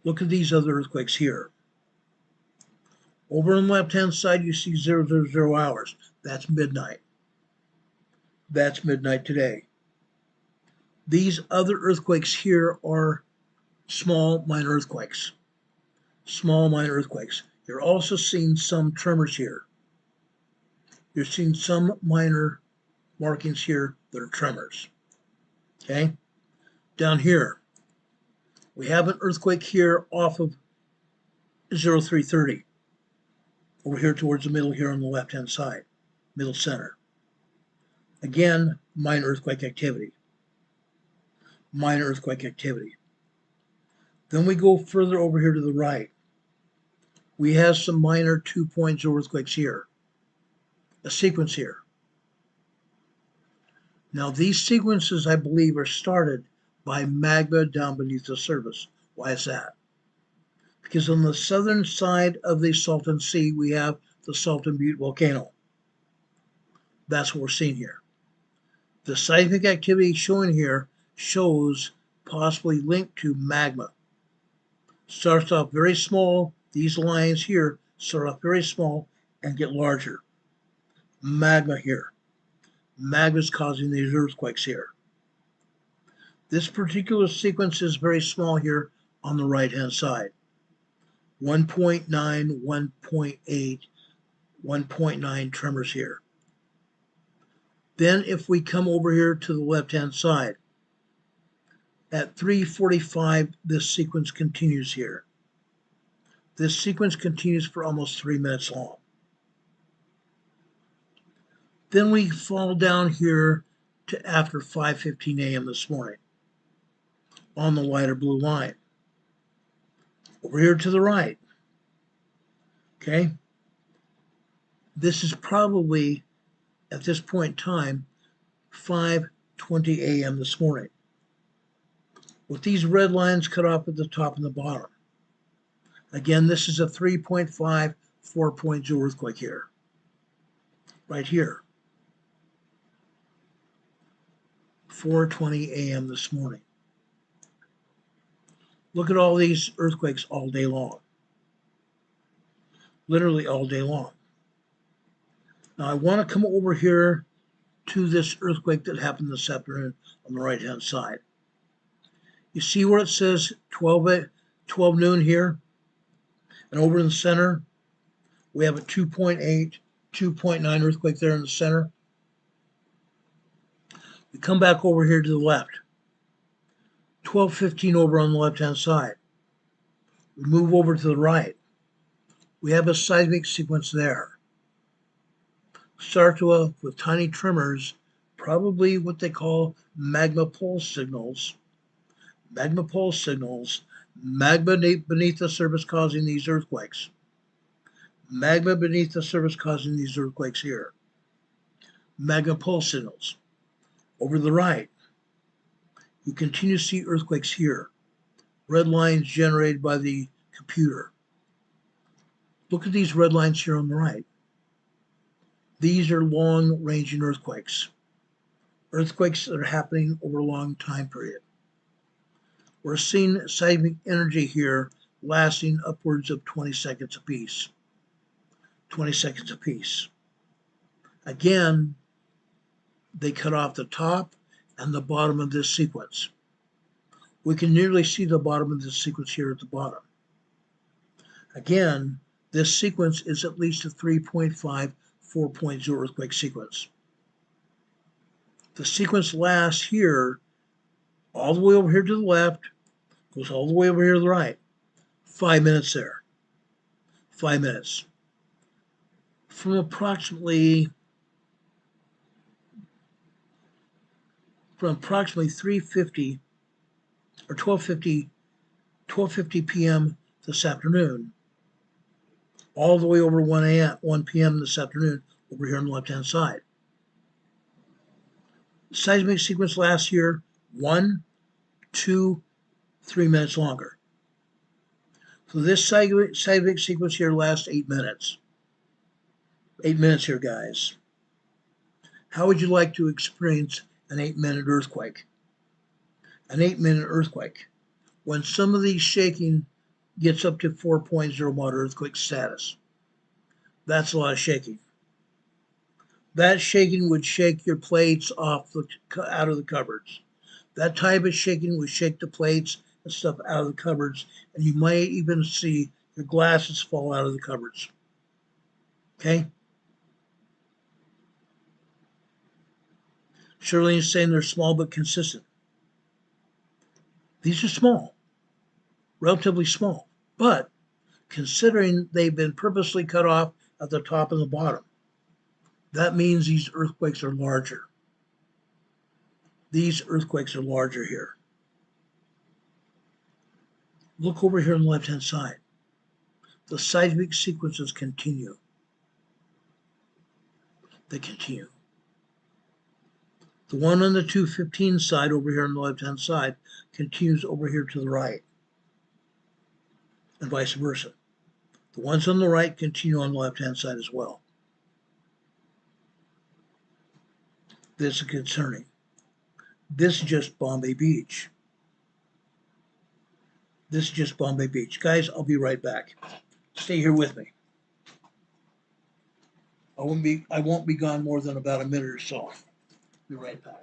Look at these other earthquakes here. Over on the left-hand side, you see 000 hours. That's midnight. That's midnight today. These other earthquakes here are small minor earthquakes. Small minor earthquakes. You're also seeing some tremors here. You're seeing some minor markings here that are tremors. Okay? Down here, we have an earthquake here off of 0330. Over here towards the middle here on the left-hand side, middle center. Again, minor earthquake activity. Minor earthquake activity. Then we go further over here to the right. We have some minor 2.0 earthquakes here. A sequence here. Now these sequences, I believe, are started by magma down beneath the surface. Why is that? Because on the southern side of the Salton Sea, we have the Salton Butte volcano. That's what we're seeing here. The seismic activity shown here shows possibly linked to magma. Starts off very small. These lines here start off very small and get larger. Magma here. Magma is causing these earthquakes here. This particular sequence is very small here on the right-hand side. 1.9, 1.8, 1.9 tremors here. Then if we come over here to the left-hand side, at 3:45, this sequence continues here. This sequence continues for almost 3 minutes long. Then we fall down here to after 5:15 a.m. this morning on the lighter blue line. Over here to the right, okay? This is probably, at this point in time, 5:20 a.m. this morning. With these red lines cut off at the top and the bottom. Again, this is a 3.5, 4.0 earthquake here. Right here. 4:20 a.m. this morning. Look at all these earthquakes all day long. Literally all day long. Now I want to come over here to this earthquake that happened this afternoon on the right-hand side. You see where it says 12 noon here? And over in the center, we have a 2.8, 2.9 earthquake there in the center. We come back over here to the left. 12:15 over on the left-hand side. We move over to the right. We have a seismic sequence there. Start off with tiny tremors, probably what they call magma pulse signals. Magma pulse signals. Magma beneath the surface causing these earthquakes. Magma beneath the surface causing these earthquakes here. Magma pulse signals. Over to the right, you continue to see earthquakes here. Red lines generated by the computer. Look at these red lines here on the right. These are long-ranging earthquakes. Earthquakes that are happening over a long time period. We're seeing seismic energy here lasting upwards of 20 seconds apiece. 20 seconds apiece. Again, they cut off the top and the bottom of this sequence. We can nearly see the bottom of this sequence here at the bottom. Again, this sequence is at least a 3.5, 4.0 earthquake sequence. The sequence lasts here, all the way over here to the left, goes all the way over here to the right. 5 minutes there. 5 minutes. From approximately 3:50 or 12:50 p.m. this afternoon, all the way over 1 p.m. this afternoon, over here on the left-hand side. The seismic sequence lasts here 1, 2, 3 minutes longer. So this seismic sequence here lasts 8 minutes. 8 minutes here, guys. How would you like to experience an 8-minute earthquake? An 8-minute earthquake. When some of these shaking gets up to 4.0 watt earthquake status. That's a lot of shaking. That shaking would shake your plates out of the cupboards. That type of shaking would shake the plates and stuff out of the cupboards, and you might even see your glasses fall out of the cupboards. Okay? Shirley's saying they're small but consistent. These are small, relatively small, but considering they've been purposely cut off at the top and the bottom, that means these earthquakes are larger. These earthquakes are larger here. Look over here on the left-hand side. The seismic sequences continue. They continue. The one on the 215 side over here on the left-hand side continues over here to the right, and vice versa. The ones on the right continue on the left-hand side as well. This is concerning. This is just Bombay Beach. This is just Bombay Beach. Guys, I'll be right back. Stay here with me. I won't be gone more than about a minute or so. Be right back.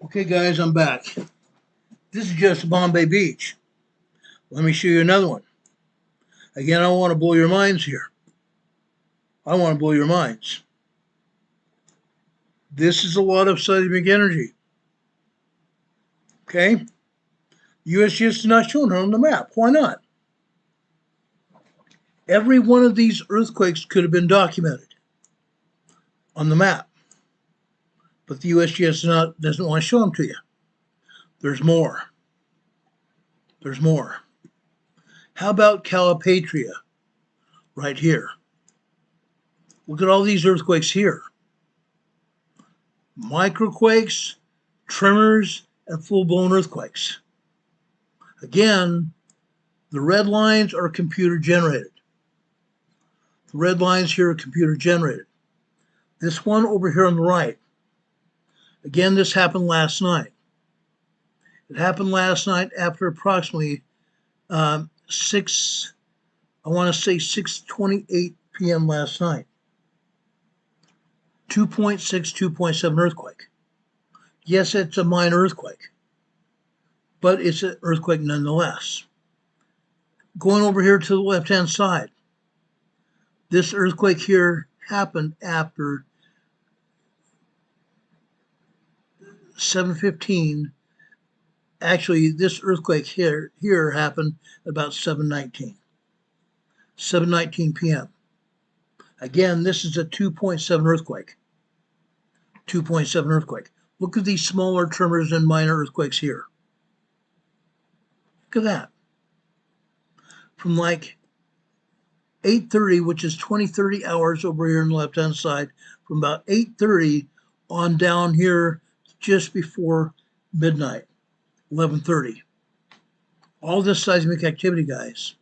Okay, guys, I'm back. This is just Bombay Beach. Let me show you another one. Again, I want to blow your minds here. I want to blow your minds. This is a lot of seismic energy. Okay? USGS is not showing her on the map. Why not? Every one of these earthquakes could have been documented on the map. But the USGS doesn't want to show them to you. There's more. There's more. How about Calipatria right here? Look at all these earthquakes here. Microquakes, tremors, and full-blown earthquakes. Again, the red lines are computer generated. The red lines here are computer generated. This one over here on the right, again, this happened last night. It happened last night after approximately 6:28 p.m. last night. 2.6, 2.7 earthquake. Yes, it's a minor earthquake, but it's an earthquake nonetheless. Going over here to the left-hand side, this earthquake here happened after 7:15. Actually, this earthquake here happened about 7:19 p.m. Again, this is a 2.7 earthquake. 2.7 earthquake. Look at these smaller tremors and minor earthquakes here. Look at that. From like 8:30, which is 20-30 hours over here on the left-hand side, from about 8:30 on down here just before midnight, 11:30. All this seismic activity, guys.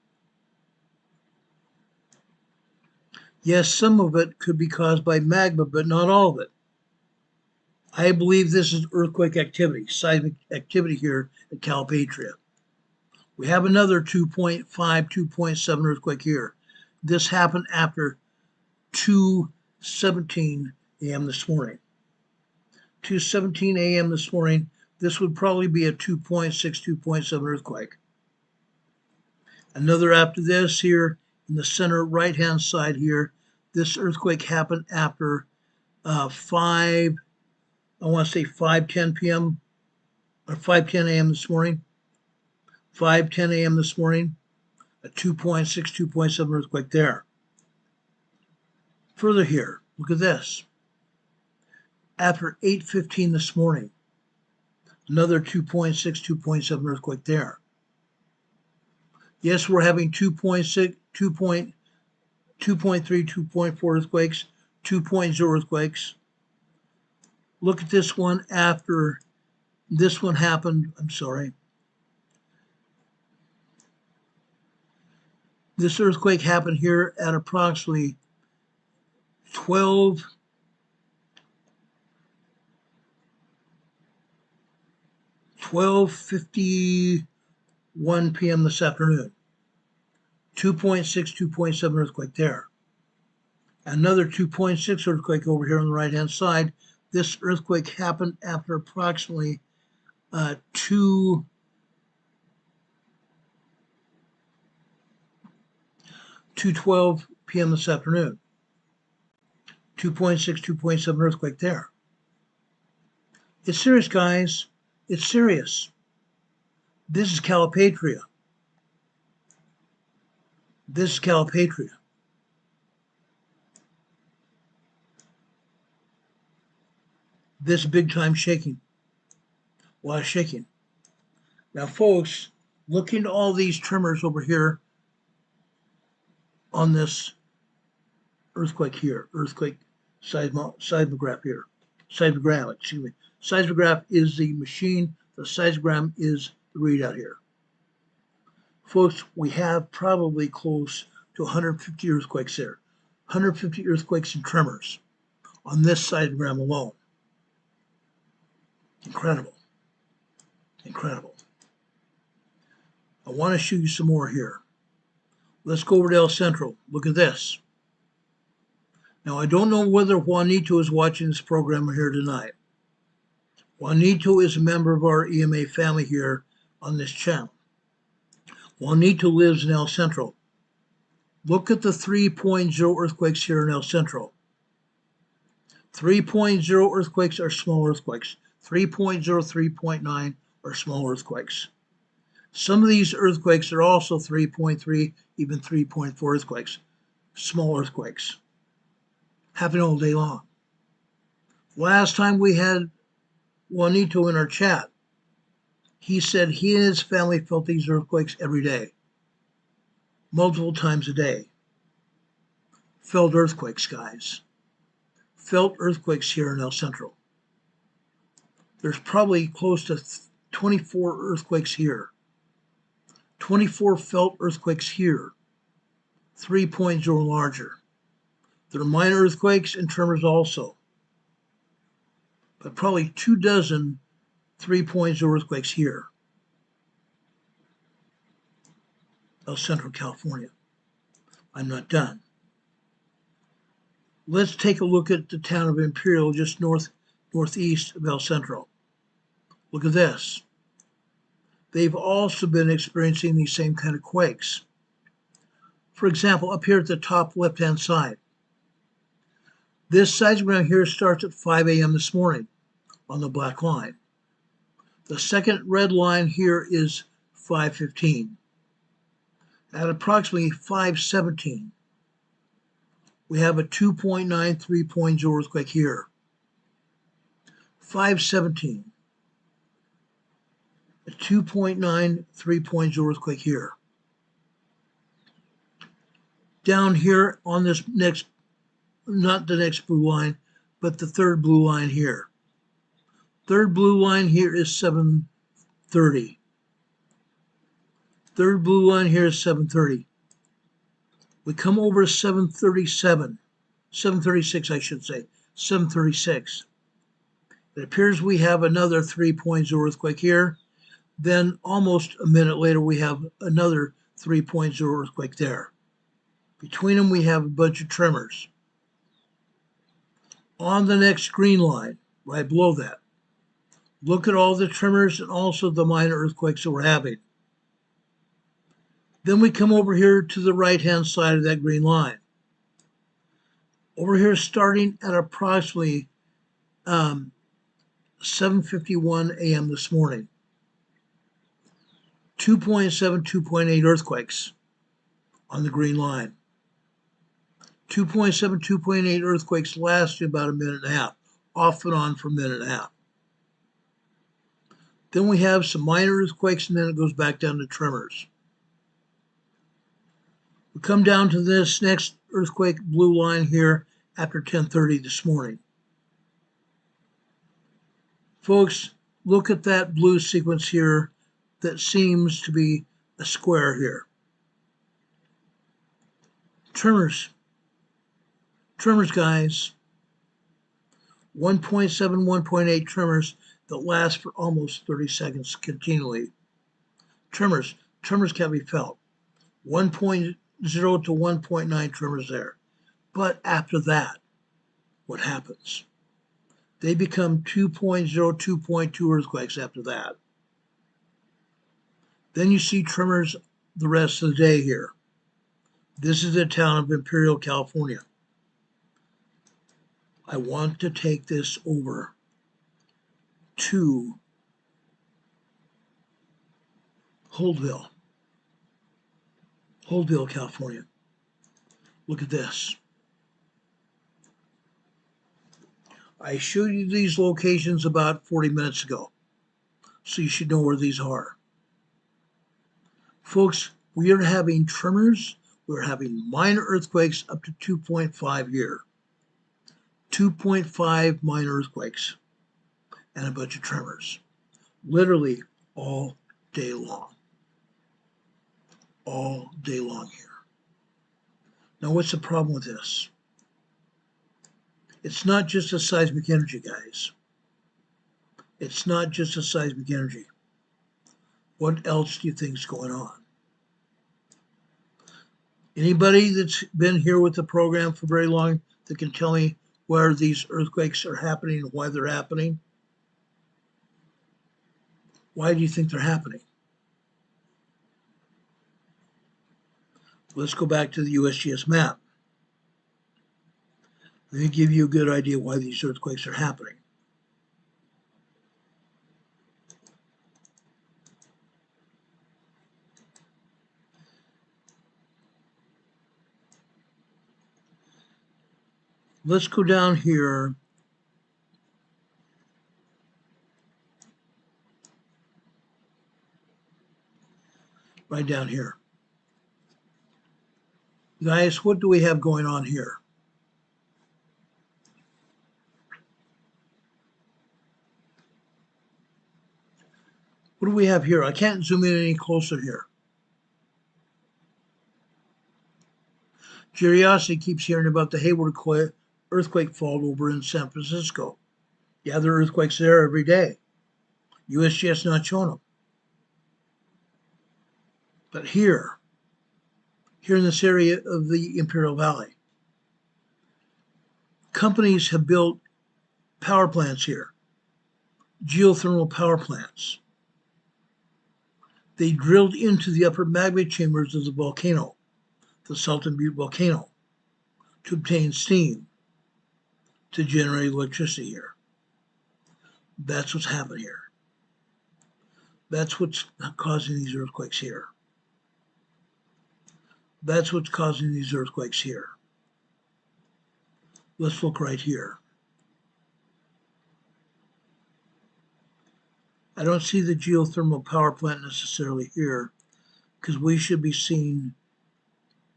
Yes, some of it could be caused by magma, but not all of it. I believe this is earthquake activity, seismic activity here at Calipatria. We have another 2.5, 2.7 earthquake here. This happened after 2:17 a.m. this morning. 2:17 a.m. this morning, this would probably be a 2.6, 2.7 earthquake. Another after this here in the center right-hand side here, this earthquake happened after 5:10 p.m. or 5:10 a.m. this morning. 5:10 a.m. this morning, a 2.6, 2.7 earthquake there. Further here, look at this. After 8:15 this morning, another 2.6, 2.7 earthquake there. Yes, we're having 2.6, 2.3, 2.4 earthquakes, 2.0 earthquakes. Look at this one after this one happened. I'm sorry. This earthquake happened here at approximately 12:51 p.m. this afternoon. 2.6, 2.7 earthquake there. Another 2.6 earthquake over here on the right-hand side. This earthquake happened after approximately 2:12 p.m. this afternoon. 2.6, 2.7 earthquake there. It's serious, guys. It's serious. This is Calipatria. This is Calipatria. This big time shaking. A lot of shaking. Now, folks, look into all these tremors over here on this earthquake here. Earthquake seismograph here. Seismogram, excuse me. Seismograph is the machine. The seismogram is the readout here. Folks, we have probably close to 150 earthquakes there. 150 earthquakes and tremors on this seismogram alone. Incredible. Incredible. I want to show you some more here. Let's go over to El Centro. Look at this. Now, I don't know whether Juanito is watching this program here tonight. Juanito is a member of our EMA family here on this channel. Juanito lives in El Centro. Look at the 3.0 earthquakes here in El Centro. 3.0 earthquakes are small earthquakes. 3.0, 3.9 are small earthquakes. Some of these earthquakes are also 3.3, even 3.4 earthquakes. Small earthquakes. Happen all day long. Last time we had Juanito in our chat, he said he and his family felt these earthquakes every day, multiple times a day. Felt earthquakes, guys. Felt earthquakes here in El Centro. There's probably close to 24 earthquakes here. 24 felt earthquakes here, 3.0 or larger. There are minor earthquakes and tremors also, but probably 24 3.0 earthquakes here, El Centro, California. I'm not done. Let's take a look at the town of Imperial, just northeast of El Centro. Look at this. They've also been experiencing these same kind of quakes. For example, up here at the top left-hand side, this seismogram here starts at 5 a.m. this morning on the black line. The second red line here is 5:15. At approximately 5:17, we have a 2.9 3.0 earthquake here. 5:17, a 2.9 3.0 earthquake here. Down here on this next, not the next blue line, but the third blue line here. Third blue line here is 7:30. Third blue line here is 7:30. We come over to 7:37, 7:36 I should say, 7:36. It appears we have another 3.0 earthquake here. Then almost a minute later we have another 3.0 earthquake there. Between them we have a bunch of tremors. On the next green line, right below that, look at all the tremors and also the minor earthquakes that we're having. Then we come over here to the right-hand side of that green line. Over here, starting at approximately 7:51 a.m. this morning, 2.7, 2.8 earthquakes on the green line. 2.7, 2.8 earthquakes lasted about a minute and a half, off and on for a minute and a half. Then we have some minor earthquakes, and then it goes back down to tremors. We come down to this next earthquake blue line here after 10:30 this morning. Folks, look at that blue sequence here that seems to be a square here. Tremors. Tremors, guys. 1.7, 1.8 tremors that last for almost 30 seconds continually. Tremors. Tremors can be felt. 1.0 to 1.9 tremors there. But after that, what happens? They become 2.0, 2.2 earthquakes after that. Then you see tremors the rest of the day here. This is the town of Imperial, California. I want to take this over to Holtville, California. Look at this. I showed you these locations about 40 minutes ago, so you should know where these are. Folks, we are having tremors. We're having minor earthquakes up to 2.5 here. 2.5 minor earthquakes and a bunch of tremors. Literally all day long. All day long here. Now, what's the problem with this? It's not just a seismic energy, guys. It's not just a seismic energy. What else do you think is going on? Anybody that's been here with the program for very long that can tell me where these earthquakes are happening and why they're happening? Why do you think they're happening? Let's go back to the USGS map. Let me give you a good idea why these earthquakes are happening. Let's go down here. Right down here. Guys, what do we have going on here? What do we have here? I can't zoom in any closer here. Curiosity keeps hearing about the Hayward earthquake fault over in San Francisco. Yeah, there are earthquakes there every day. USGS not showing them. But here in this area of the Imperial Valley, companies have built power plants here, geothermal power plants. They drilled into the upper magma chambers of the volcano, the Sultan Butte volcano, to obtain steam to generate electricity here. That's what's happening here. That's what's causing these earthquakes here. That's what's causing these earthquakes here. Let's look right here. I don't see the geothermal power plant necessarily here because we should be seeing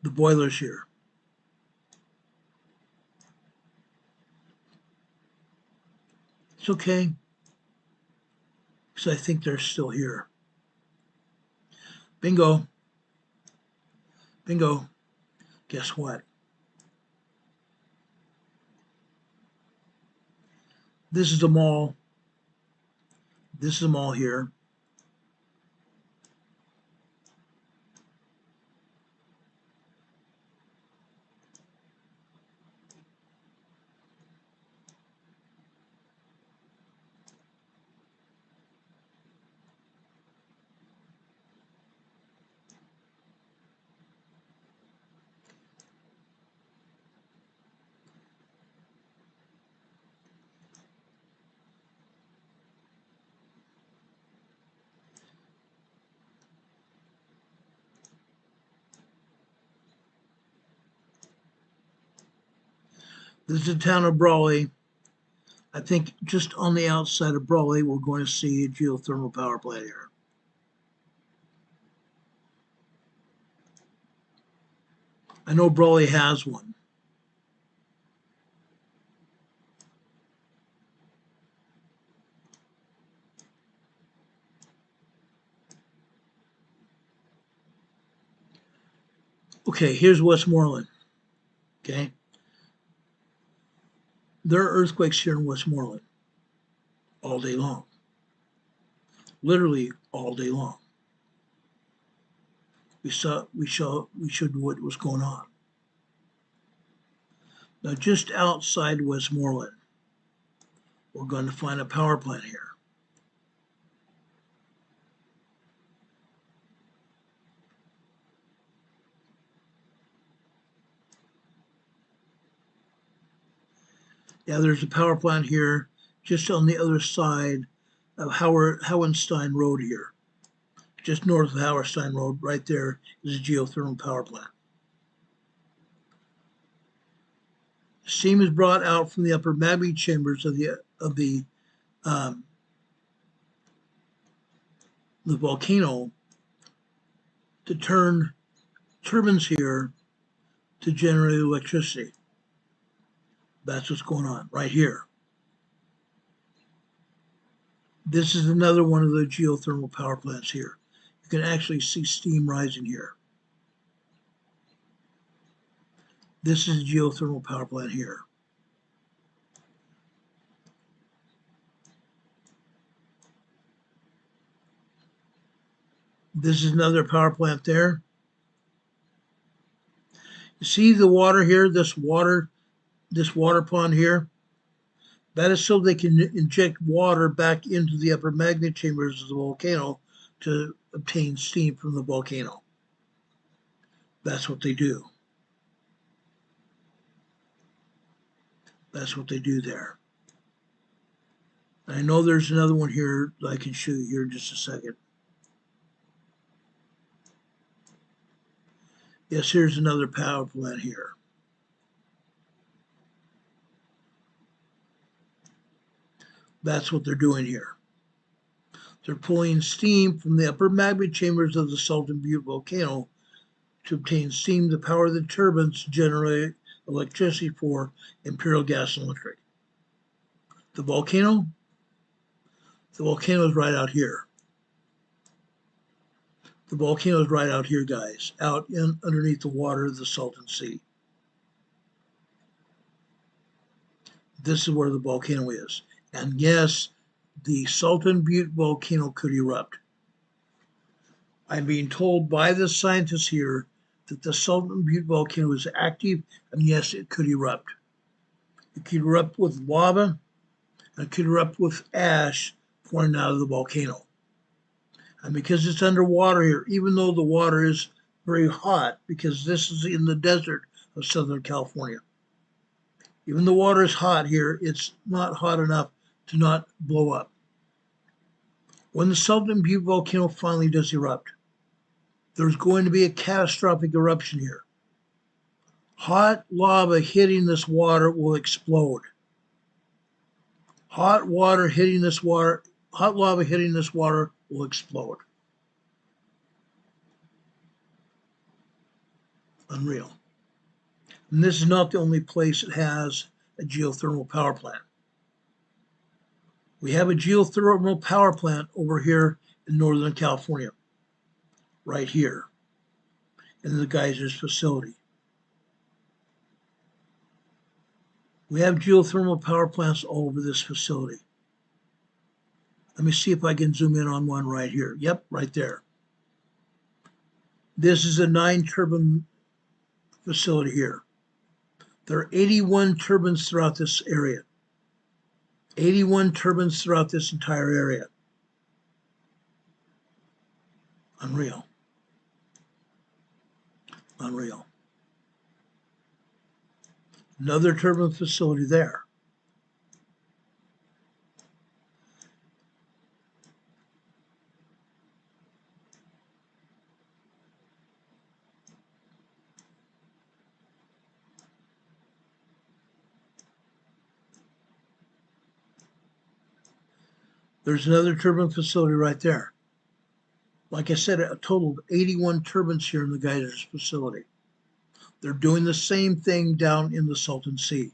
the boilers here. It's okay, because I think they're still here. Bingo. Bingo. Guess what? This is the mall. This is the mall here. This is the town of Brawley. I think just on the outside of Brawley, we're going to see a geothermal power plant here. I know Brawley has one. Okay, here's Westmoreland. Okay. There are earthquakes here in Westmoreland all day long. Literally all day long. We showed what was going on. Now, just outside Westmoreland, we're going to find a power plant here. Yeah, there's a power plant here just on the other side of Howenstein Road here. Just north of Howenstein Road, right there is a geothermal power plant. Steam is brought out from the upper magma chambers of the volcano to turn turbines here to generate electricity. That's what's going on right here. This is another one of the geothermal power plants here. You can actually see steam rising here. This is a geothermal power plant here. This is another power plant there. You see the water here, this water pond here? That is so they can inject water back into the upper magma chambers of the volcano to obtain steam from the volcano. That's what they do. That's what they do there. I know there's another one here that I can show you here in just a second. Yes, here's another power plant here. That's what they're doing here. They're pulling steam from the upper magma chambers of the Salton Butte volcano to obtain steam to power the turbines to generate electricity for Imperial Gas and Electric. The volcano is right out here. The volcano is right out here, guys, out underneath the water of the Salton Sea. This is where the volcano is. And yes, the Salton Butte volcano could erupt. I'm being told by the scientists here that the Salton Butte volcano is active, and yes, it could erupt. It could erupt with lava, and it could erupt with ash pouring out of the volcano. And because it's underwater here, even though the water is very hot, because this is in the desert of Southern California, even though the water is hot here, it's not hot enough to not blow up. When the Salton Butte volcano finally does erupt, there's going to be a catastrophic eruption here. Hot lava hitting this water will explode. Hot lava hitting this water will explode. Unreal. And this is not the only place that has a geothermal power plant. We have a geothermal power plant over here in Northern California, right here in the Geysers facility. We have geothermal power plants all over this facility. Let me see if I can zoom in on one right here. Yep, right there. This is a 9-turbine facility here. There are 81 turbines throughout this area. 81 turbines throughout this entire area. Unreal. Unreal. Another turbine facility there. There's another turbine facility right there. Like I said, a total of 81 turbines here in the Geysers facility. They're doing the same thing down in the Salton Sea,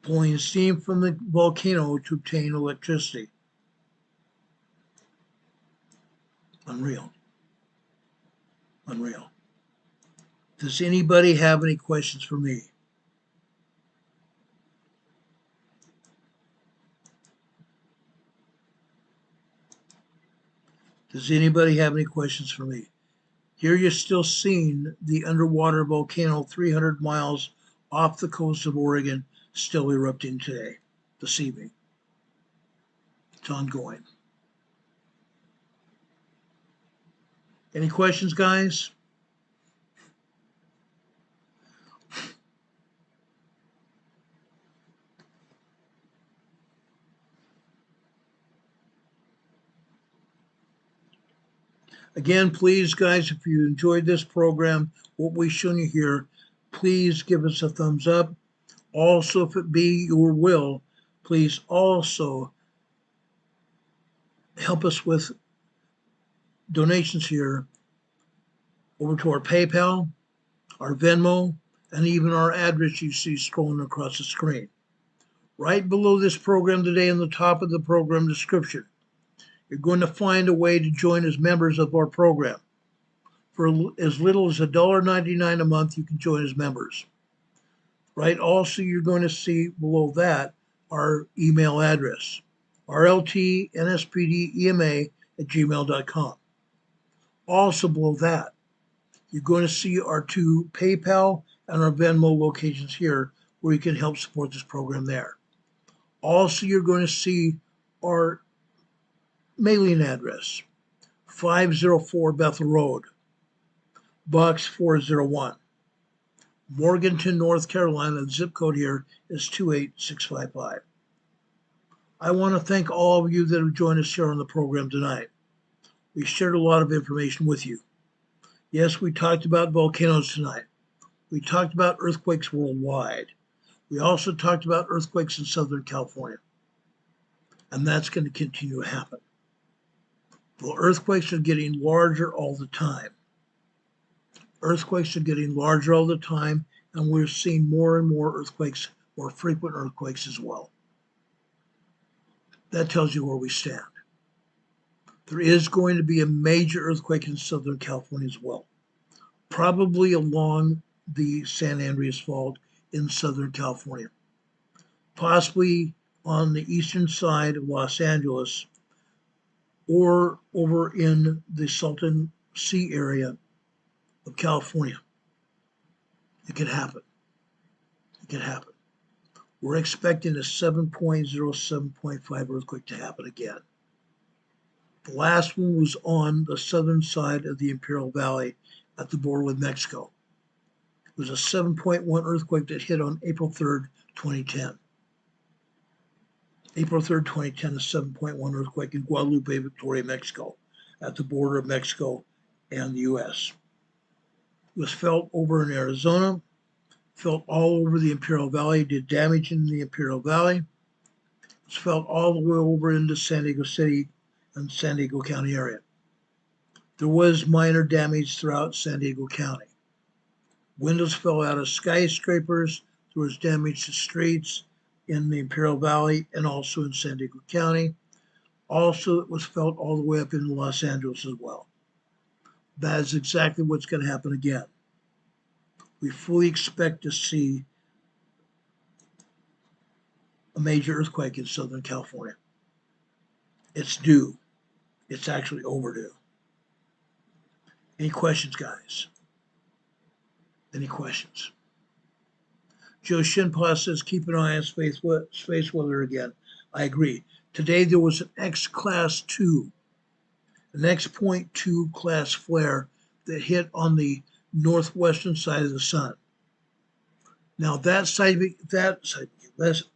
pulling steam from the volcano to obtain electricity. Unreal. Unreal. Does anybody have any questions for me? Does anybody have any questions for me? Here you're still seeing the underwater volcano 300 miles off the coast of Oregon still erupting today, this evening. It's ongoing. Any questions, guys? Again, please, guys, if you enjoyed this program, what we've shown you here, please give us a thumbs up. Also, if it be your will, please also help us with donations here over to our PayPal, our Venmo, and even our address you see scrolling across the screen. Right below this program today in the top of the program description, you're going to find a way to join as members of our program. For as little as $1.99 a month, you can join as members. Right? Also, you're going to see below that our email address, rltnspdema@gmail.com. Also below that, you're going to see our 2 PayPal and our Venmo locations here, where you can help support this program there. Also, you're going to see our mailing address, 504 Bethel Road, Box 401, Morganton, North Carolina. The zip code here is 28655. I want to thank all of you that have joined us here on the program tonight. We shared a lot of information with you. Yes, we talked about volcanoes tonight. We talked about earthquakes worldwide. We also talked about earthquakes in Southern California. And that's going to continue to happen. Well, earthquakes are getting larger all the time. Earthquakes are getting larger all the time, and we're seeing more and more earthquakes, more frequent earthquakes as well. That tells you where we stand. There is going to be a major earthquake in Southern California as well, probably along the San Andreas Fault in Southern California, possibly on the eastern side of Los Angeles or over in the Salton Sea area of California. It could happen. It could happen. We're expecting a 7.0, 7.5 earthquake to happen again. The last one was on the southern side of the Imperial Valley at the border with Mexico. It was a 7.1 earthquake that hit on April 3rd, 2010. April 3rd, 2010, a 7.1 earthquake in Guadalupe, Victoria, Mexico, at the border of Mexico and the U.S. It was felt over in Arizona, felt all over the Imperial Valley, did damage in the Imperial Valley. It was felt all the way over into San Diego City and San Diego County area. There was minor damage throughout San Diego County. Windows fell out of skyscrapers. There was damage to streets in the Imperial Valley and also in San Diego County. Also, it was felt all the way up in Los Angeles as well. That is exactly what's going to happen again. We fully expect to see a major earthquake in Southern California. It's due. It's actually overdue. Any questions, guys? Any questions? Joe Shinpa says, keep an eye on space weather again. I agree. Today there was an X-Class 2, an X.2 class flare that hit on the northwestern side of the sun. Now that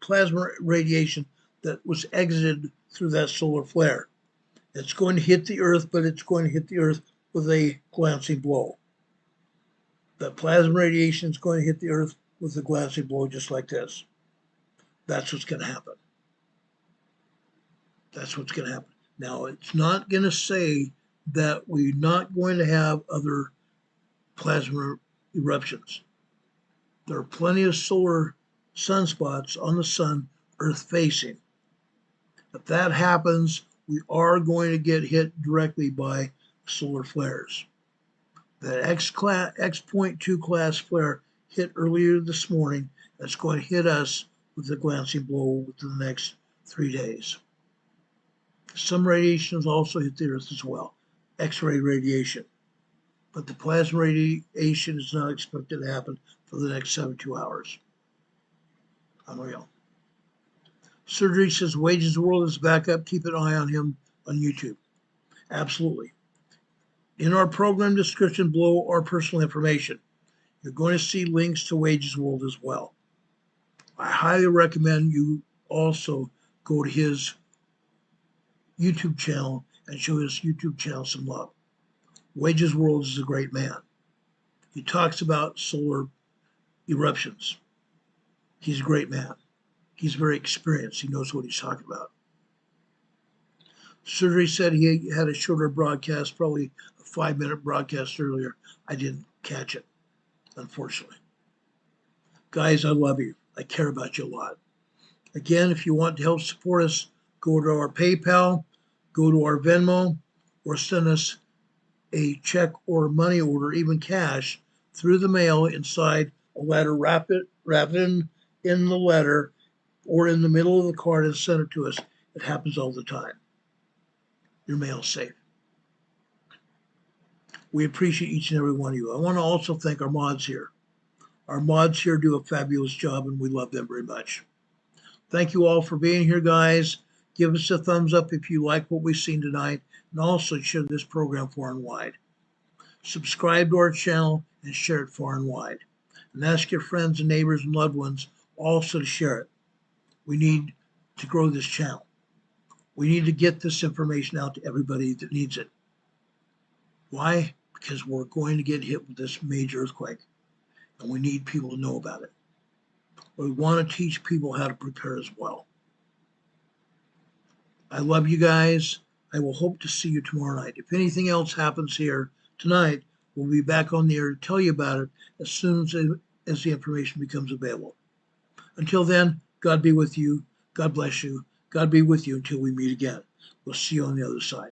plasma radiation that was exited through that solar flare, it's going to hit the Earth, but it's going to hit the Earth with a glancing blow. The plasma radiation is going to hit the Earth with a glancing blow just like this. That's what's going to happen. That's what's going to happen. Now, it's not going to say that we're not going to have other plasma eruptions. There are plenty of solar sunspots on the sun, Earth facing. If that happens, we are going to get hit directly by solar flares. That X.2 class flare hit earlier this morning. That's going to hit us with a glancing blow within the next 3 days. Some radiation has also hit the Earth as well, X-ray radiation. But the plasma radiation is not expected to happen for the next 72 hours. Unreal. Surgery says Wages World is back up. Keep an eye on him on YouTube. Absolutely. In our program description below our personal information, you're going to see links to Wages World as well. I highly recommend you also go to his YouTube channel and show his YouTube channel some love. Wages World is a great man. He talks about solar eruptions. He's a great man. He's very experienced. He knows what he's talking about. Surgery said he had a shorter broadcast, probably a 5-minute broadcast earlier. I didn't catch it, unfortunately. Guys, I love you. I care about you a lot. Again, if you want to help support us, go to our PayPal, go to our Venmo, or send us a check or money order, even cash, through the mail inside a letter. Wrap it in the letter or in the middle of the card and send it to us. It happens all the time. Your mail's safe. We appreciate each and every one of you. I want to also thank our mods here. Our mods here do a fabulous job, and we love them very much. Thank you all for being here, guys. Give us a thumbs up if you like what we've seen tonight, and also share this program far and wide. Subscribe to our channel and share it far and wide. And ask your friends and neighbors and loved ones also to share it. We need to grow this channel. We need to get this information out to everybody that needs it. Why? Because we're going to get hit with this major earthquake, and we need people to know about it. We want to teach people how to prepare as well. I love you guys. I will hope to see you tomorrow night. If anything else happens here tonight, we'll be back on the air to tell you about it as soon as the information becomes available. Until then, God be with you. God bless you. God be with you until we meet again. We'll see you on the other side.